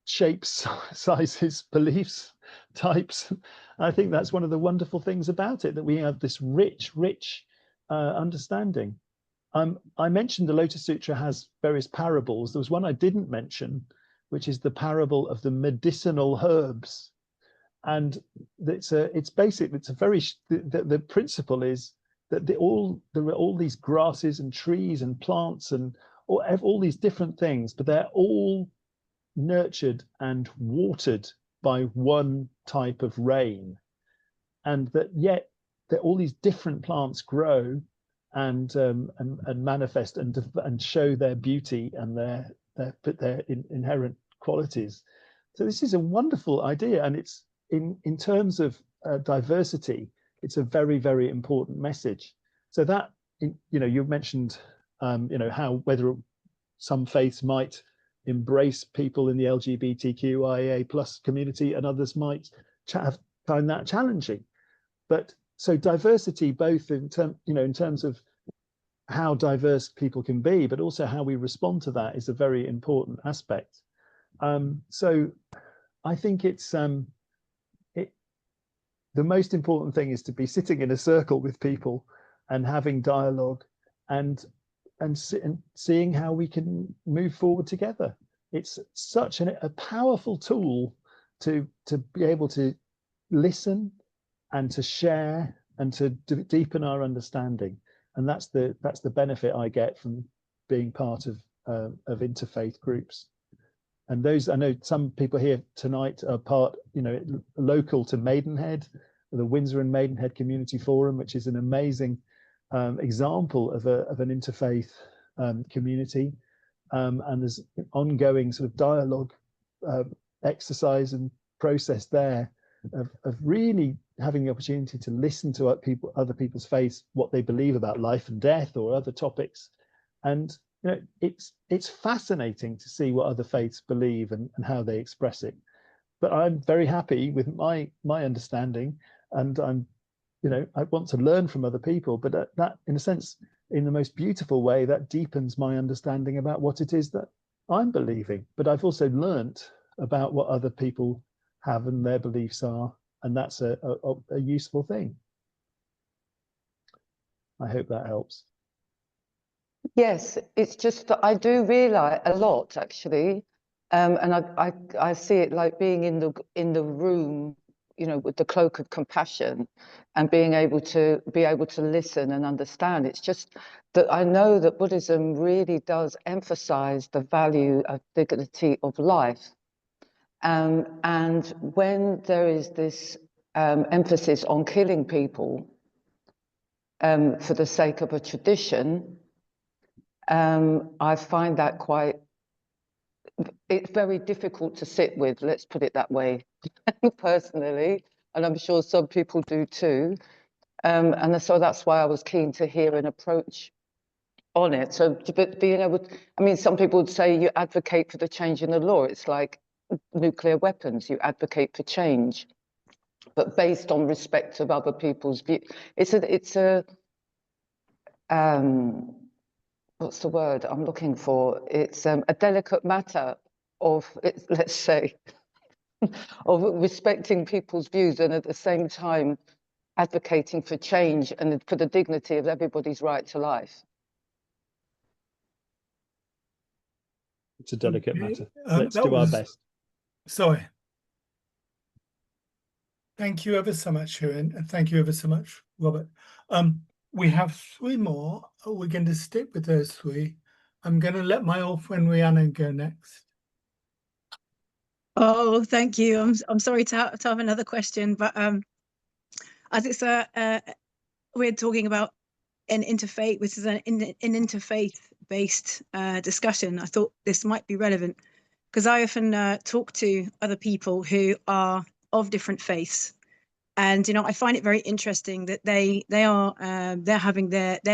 shapes, sizes, beliefs, types. I think that's one of the wonderful things about it, that we have this rich understanding. I mentioned the Lotus Sutra has various parables. There was one I didn't mention, which is the parable of the medicinal herbs. And the principle is that there are all these grasses and trees and plants and all these different things, but they're all nurtured and watered by one type of rain, and that yet all these different plants grow and manifest and show their beauty and their inherent qualities. So this is a wonderful idea, and it's in terms of diversity, it's a very, very important message. So that, you know, you've mentioned you know, how whether some faiths might embrace people in the LGBTQIA plus community and others might find that challenging. But so diversity, both in terms of how diverse people can be, but also how we respond to that, is a very important aspect. So I think it's the most important thing is to be sitting in a circle with people and having dialogue and seeing how we can move forward together. It's such a powerful tool to be able to listen and to share and to deepen our understanding. And that's the benefit I get from being part of interfaith groups. And those, I know some people here tonight are part, you know, local to Maidenhead, the Windsor and Maidenhead Community Forum, which is an amazing example of an interfaith community. And there's ongoing sort of dialogue exercise and process there of really having the opportunity to listen to other people's faiths, what they believe about life and death or other topics. And, you know, it's fascinating to see what other faiths believe and how they express it. But I'm very happy with my understanding, and I'm, you know, I want to learn from other people. But that, in a sense, in the most beautiful way, that deepens my understanding about what it is that I'm believing. But I've also learnt about what other people have and their beliefs are, and that's a useful thing. I hope that helps. Yes, it's just that I do realize a lot actually, and I see it like being in the room, you know, with the cloak of compassion, and being able to listen and understand. It's just that I know that Buddhism really does emphasize the value of dignity of life, and when there is this emphasis on killing people for the sake of a tradition. I find that it's very difficult to sit with, let's put it that way, personally, and I'm sure some people do too. And so that's why I was keen to hear an approach on it. So being able to, I mean, some people would say you advocate for the change in the law. It's like nuclear weapons, you advocate for change, but based on respect of other people's view. It's a what's the word I'm looking for? It's a delicate matter of, let's say, of respecting people's views and at the same time advocating for change and for the dignity of everybody's right to life. It's a delicate Okay. matter. Let's do our best. Sorry. Thank you ever so much, Sharon, and thank you ever so much, Robert. We have 3 more. We're going to stick with those 3. I'm going to let my old friend Rhiannon go next. Oh, thank you. I'm sorry to have another question, but as it's we're talking about an interfaith, which is an interfaith-based discussion. I thought this might be relevant because I often talk to other people who are of different faiths, and you know, I find it very interesting that they're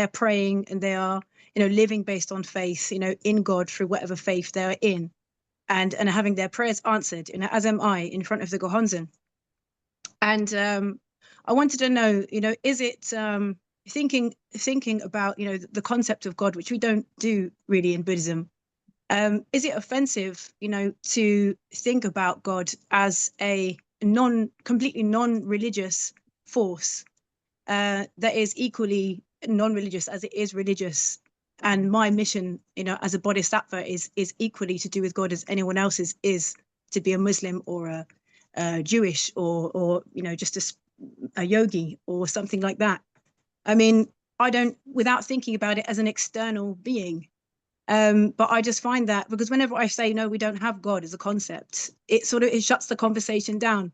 praying and they are, you know, living based on faith, you know, in God through whatever faith they're in, and having their prayers answered, you know, as am I in front of the Gohonzon. And I wanted to know, you know, is it thinking about, you know, the concept of God, which we don't do really in Buddhism, is it offensive, you know, to think about God as a completely non-religious force that is equally non-religious as it is religious? And my mission, you know, as a bodhisattva is equally to do with God as anyone else's is to be a Muslim or a Jewish or you know, just a yogi or something like that. I mean, I don't, without thinking about it as an external being, but I just find that because whenever I say no, we don't have God as a concept, it shuts the conversation down.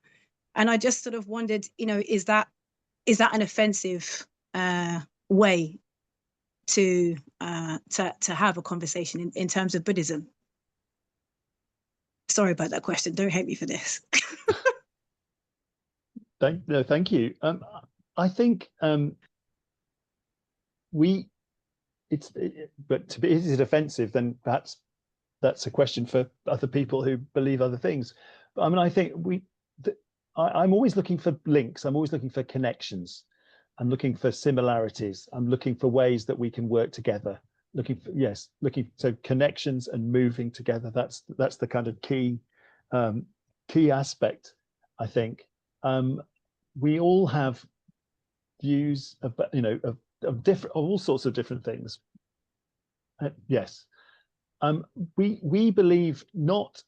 And I just sort of wondered, you know, is that an offensive way to have a conversation in terms of Buddhism? Sorry about that question. Don't hate me for this. Thank you. I think is it offensive? Then perhaps that's a question for other people who believe other things. But I mean, I think I'm always looking for links. I'm always looking for connections. I'm looking for similarities. I'm looking for ways that we can work together. So connections and moving together. That's the kind of key aspect, I think. We all have views of, you know, of all sorts of different things. Yes. We believe not,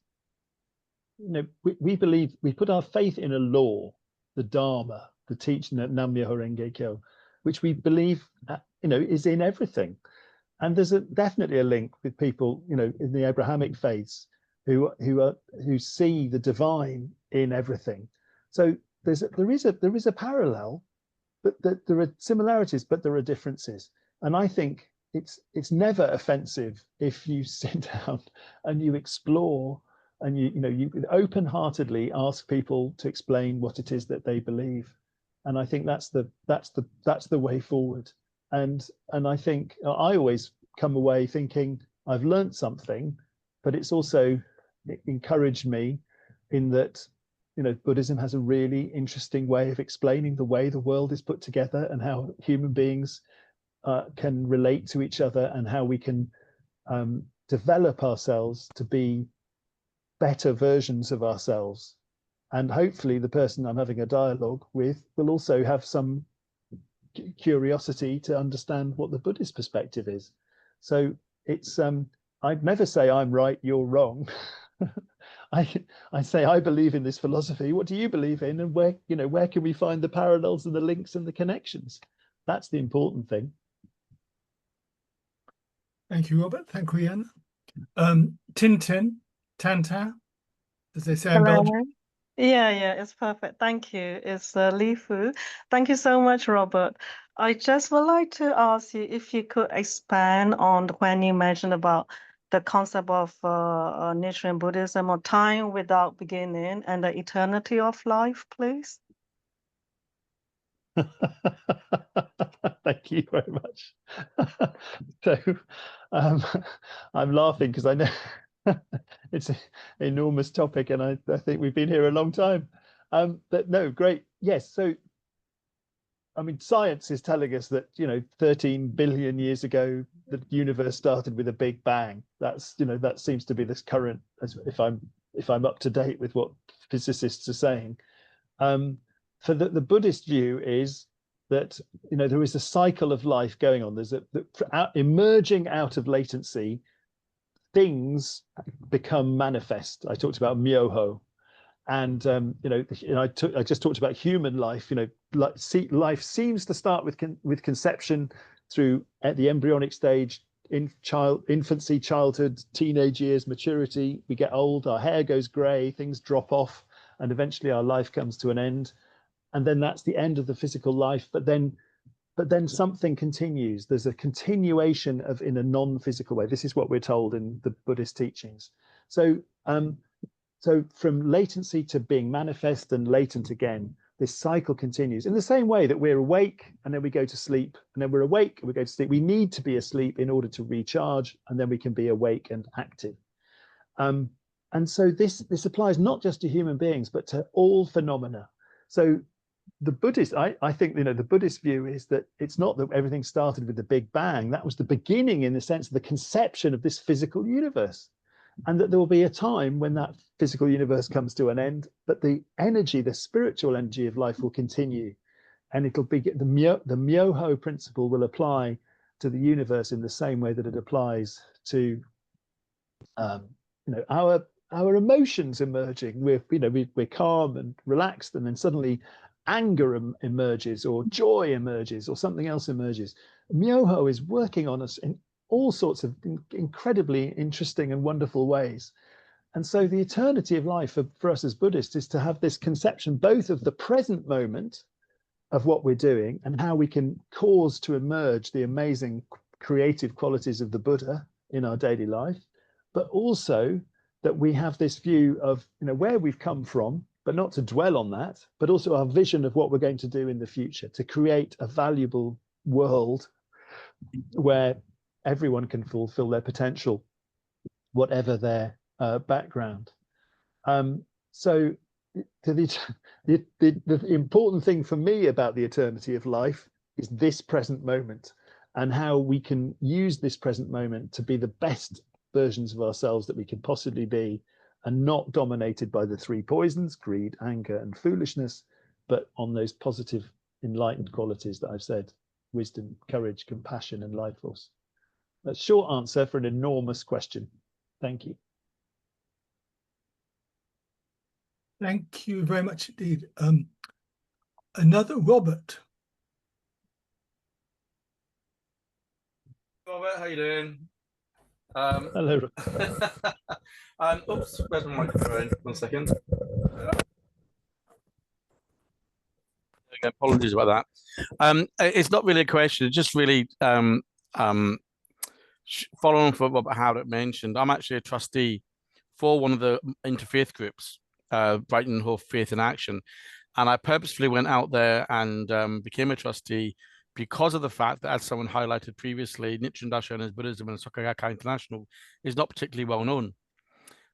you know, we believe, we put our faith in a law, the Dharma, the teaching at Nam Myoho Renge Kyo, which we believe, you know, is in everything. And there's definitely a link with people, you know, in the Abrahamic faiths who see the divine in everything. So there is a parallel, but there are similarities, but there are differences. And I think it's never offensive if you sit down and you explore and you open-heartedly ask people to explain what it is that they believe. And I think that's the way forward. And I think I always come away thinking I've learned something, but it's also encouraged me in that, you know, Buddhism has a really interesting way of explaining the way the world is put together and how human beings can relate to each other and how we can develop ourselves to be better versions of ourselves. And hopefully the person I'm having a dialogue with will also have some curiosity to understand what the Buddhist perspective is. So it's I'd never say I'm right, you're wrong. I say I believe in this philosophy. What do you believe in? And where can we find the parallels and the links and the connections? That's the important thing. Thank you, Robert. Thank you, Ian. Tintin, Tanta, as they say in Hello. Belgium. Yeah, it's perfect. Thank you. It's Li Fu. Thank you so much, Robert. I just would like to ask you if you could expand on when you mentioned about the concept of Nichiren Buddhism, or time without beginning, and the eternity of life, please. Thank you very much. So I'm laughing because I know it's an enormous topic, and I think we've been here a long time. But no, great. Yes. So, I mean, science is telling us that 13 billion years ago the universe started with a big bang. That seems to be this current, if I'm up to date with what physicists are saying. For the Buddhist view is that there is a cycle of life going on. There's emerging out of latency, things become manifest. I talked about myoho, and I just talked about human life. Life seems to start with conception, through at the embryonic stage, infancy, childhood, teenage years, maturity. We get old, our hair goes grey, things drop off, and eventually our life comes to an end. And then that's the end of the physical life. But then something continues. There's a continuation in a non-physical way. This is what we're told in the Buddhist teachings. So from latency to being manifest and latent again, this cycle continues in the same way that we're awake and then we go to sleep, and then we're awake and we go to sleep. We need to be asleep in order to recharge, and then we can be awake and active. And so this applies not just to human beings, but to all phenomena. So the Buddhist, I think, the Buddhist view is that it's not that everything started with the Big Bang. That was the beginning, in the sense of the conception of this physical universe, and that there will be a time when that physical universe comes to an end, but the energy, the spiritual energy of life will continue, and it'll be the myoho principle will apply to the universe in the same way that it applies to our emotions emerging. We're calm and relaxed, and then suddenly anger emerges, or joy emerges, or something else emerges. Myoho is working on us in all sorts of incredibly interesting and wonderful ways. And so the eternity of life for us as Buddhists is to have this conception both of the present moment of what we're doing and how we can cause to emerge the amazing creative qualities of the Buddha in our daily life, but also that we have this view of where we've come from, but not to dwell on that, but also our vision of what we're going to do in the future, to create a valuable world where everyone can fulfill their potential, whatever their background. So the important thing for me about the eternity of life is this present moment, and how we can use this present moment to be the best versions of ourselves that we can possibly be, and not dominated by the three poisons: greed, anger, and foolishness, but on those positive, enlightened qualities that I've said: wisdom, courage, compassion, and life force. That's a short answer for an enormous question. Thank you. Thank you very much indeed. Another Robert. Robert, how you doing? Hello. Oops, where's my microphone? 1 second. Apologies about that. It's not really a question. It's just really following from what Harrap mentioned. I'm actually a trustee for one of the interfaith groups, Brighton Hove Faith in Action, and I purposefully went out there and became a trustee because of the fact that, as someone highlighted previously, Nichiren Daishonin's Buddhism and Soka Gakkai International is not particularly well known.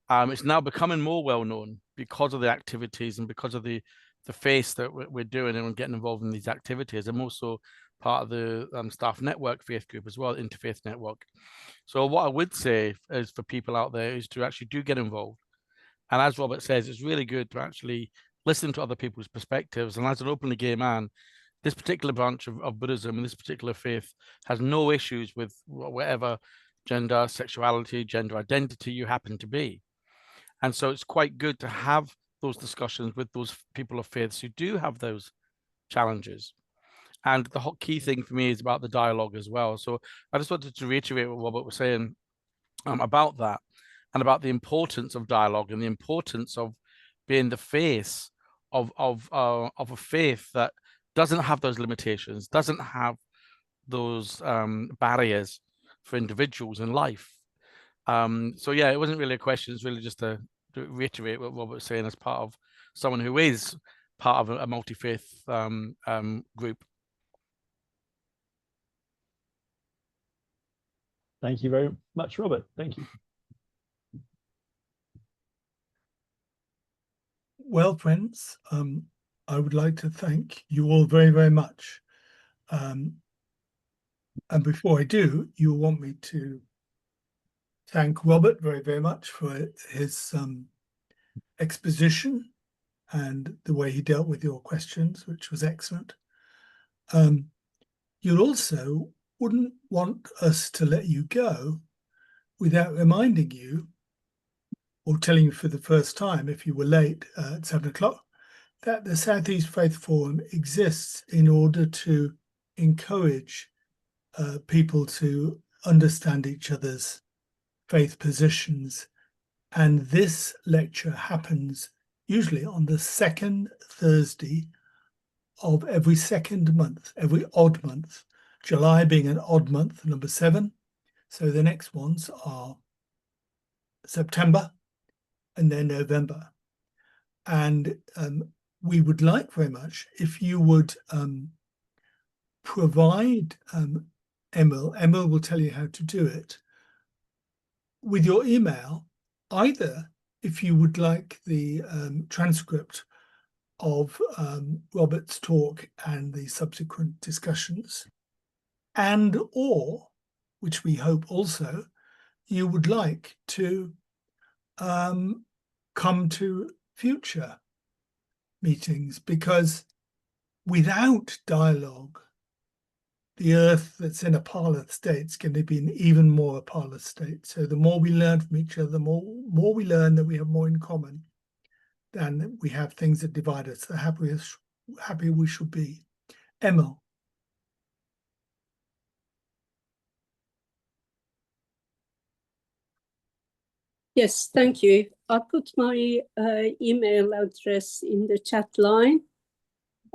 It's now becoming more well known because of the activities and because of the face that we're doing and getting involved in these activities. I'm also part of the staff network faith group as well, interfaith network. So what I would say is for people out there is to actually do get involved. And as Robert says, it's really good to actually listen to other people's perspectives. And as an openly gay man, this particular branch of Buddhism and this particular faith has no issues with whatever gender, sexuality, gender identity you happen to be. And so it's quite good to have those discussions with those people of faiths who do have those challenges. And the whole key thing for me is about the dialogue as well. So I just wanted to reiterate what Robert was saying about that, and about the importance of dialogue and the importance of being the face of a faith that doesn't have those limitations, doesn't have those barriers for individuals in life. So yeah, it wasn't really a question. It's really just to reiterate what Robert was saying as part of someone who is part of a multi-faith group. Thank you very much, Robert. Thank you. Well, friends, I would like to thank you all very, very much. And before I do, you'll want me to thank Robert very, very much for his exposition and the way he dealt with your questions, which was excellent. You also wouldn't want us to let you go without reminding you, or telling you for the first time if you were late at 7 o'clock, that the Southeast Faith Forum exists in order to encourage people to understand each other's faith positions. And this lecture happens usually on the second Thursday of every second month, every odd month, July being an odd month, number 7. So the next ones are September and then November. And we would like very much if you would provide Emil will tell you how to do it, with your email, either if you would like the transcript of Robert's talk and the subsequent discussions, and or, which we hope also, you would like to come to future meetings, because without dialogue, the earth that's in a parlous state is going to be an even more a parlous state. So the more we learn from each other, the more we learn that we have more in common than we have things that divide us, the happier we should be. Emil. Yes, thank you. I put my email address in the chat line.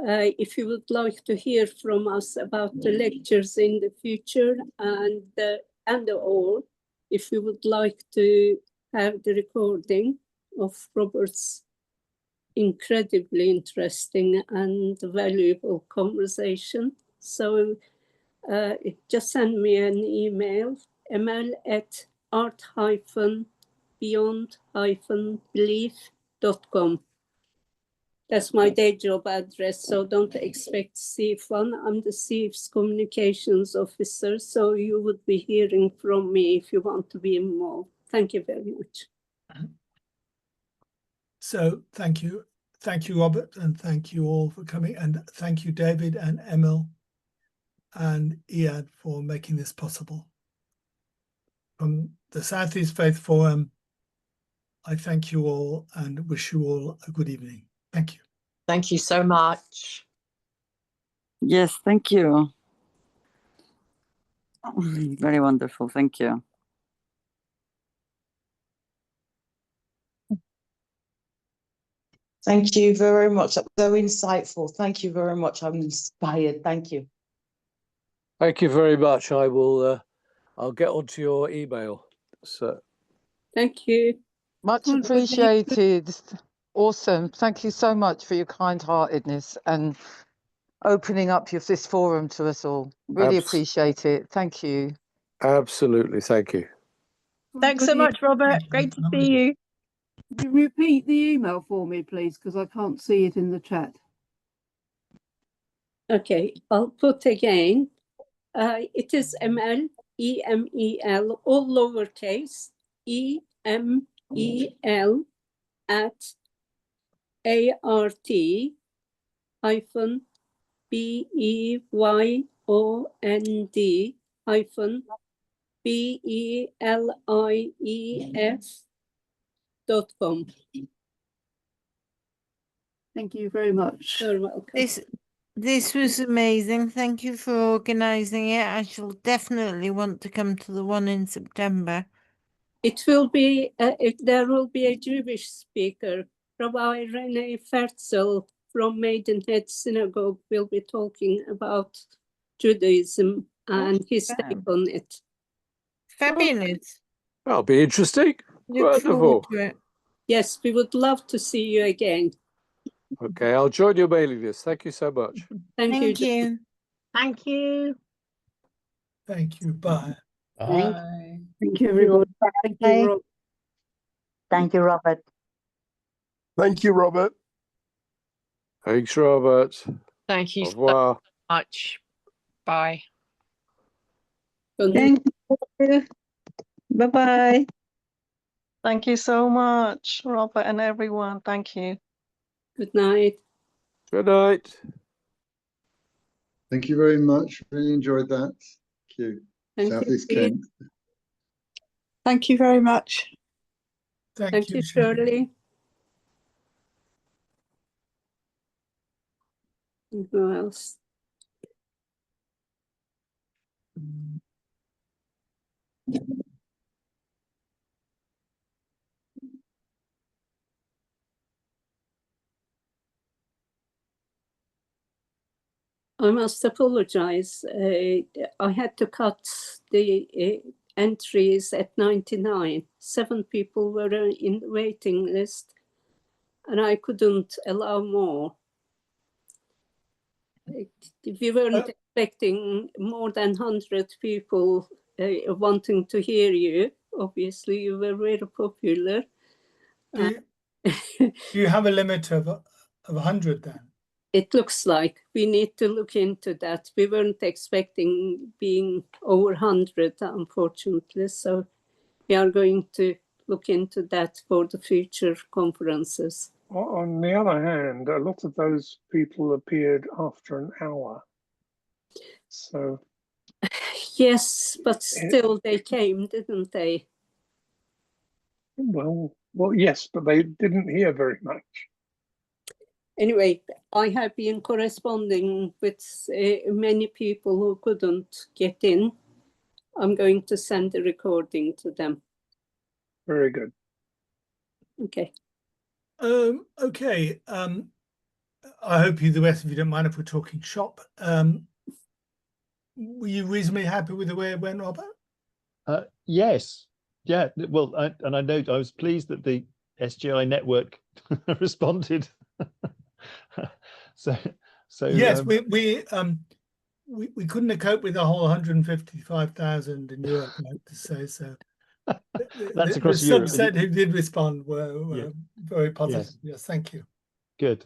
If you would like to hear from us about the lectures in the future, and or if you would like to have the recording of Robert's incredibly interesting and valuable conversation, so just send me an email, ml@art-beyond-belief.com. That's my day job address, so don't expect CF1. I'm the CF's communications officer, so you would be hearing from me if you want to be involved. Thank you very much. So thank you. Thank you, Robert, and thank you all for coming. And thank you, David and Emil and Iad, for making this possible. From the Southeast Faith Forum, I thank you all and wish you all a good evening. Thank you. Thank you so much. Yes, thank you. Very wonderful. Thank you. Thank you very much. That was so insightful. Thank you very much. I'm inspired. Thank you. Thank you very much. I will. I'll get onto your email. So. Thank you. Much appreciated. Awesome. Thank you so much for your kind-heartedness and opening up this forum to us all. Really appreciate it. Thank you. Absolutely. Thank you. Thanks so much, Robert. Great to see you. Could you repeat the email for me, please, because I can't see it in the chat. Okay, I'll put again. It is ML, EMEL, all lowercase, EMEL at ART hyphen BEYOND hyphen BELIEF.com. Thank you very much. You're welcome. This was amazing. Thank you for organising it. I shall definitely want to come to the one in September. It will be, there will be a Jewish speaker. Rabbi Rene Fertzel from Maidenhead Synagogue will be talking about Judaism and his take on it. Fabulous. That'll be interesting. Look forward Wonderful. to it. Yes, we would love to see you again. Okay, I'll join your mailing list. Thank you so much. Thank you. Thank you. Thank you. Thank you. Bye. Bye. Thank you, everyone. Thank Bye. you, Rob. Thank you, Robert. Thank you, Robert. Thanks, Robert. Thank you Au so revoir. much. Bye. Thank you. Bye-bye. Thank you so much, Robert and everyone. Thank you. Good night. Good night. Thank you very much. Really enjoyed that. Thank you. Thank Southeast you. Kent. Thank you very much. Thank you, Shirley. And who else? I must apologize. I had to cut the entries at 99. 7 people were in the waiting list, and I couldn't allow more. We weren't expecting more than 100 people wanting to hear you. Obviously, you were very popular. Do you have a limit of 100 then? It looks like we need to look into that. We weren't expecting being over 100, unfortunately. So we are going to look into that for the future conferences. On the other hand, a lot of those people appeared after an hour. So yes, but still they came, didn't they? Well, yes, but they didn't hear very much. Anyway, I have been corresponding with many people who couldn't get in. I'm going to send the recording to them. Very good. Okay. Okay. I hope the rest of you don't mind if we're talking shop. Were you reasonably happy with the way it went, Robert? Yes. Yeah. Well, and I know I was pleased that the SGI network responded. so yes, we couldn't have coped with the whole 155,000 in Europe, I have to say. So that's across the Europe. subset who did respond were very positive. Yes, thank you. Good.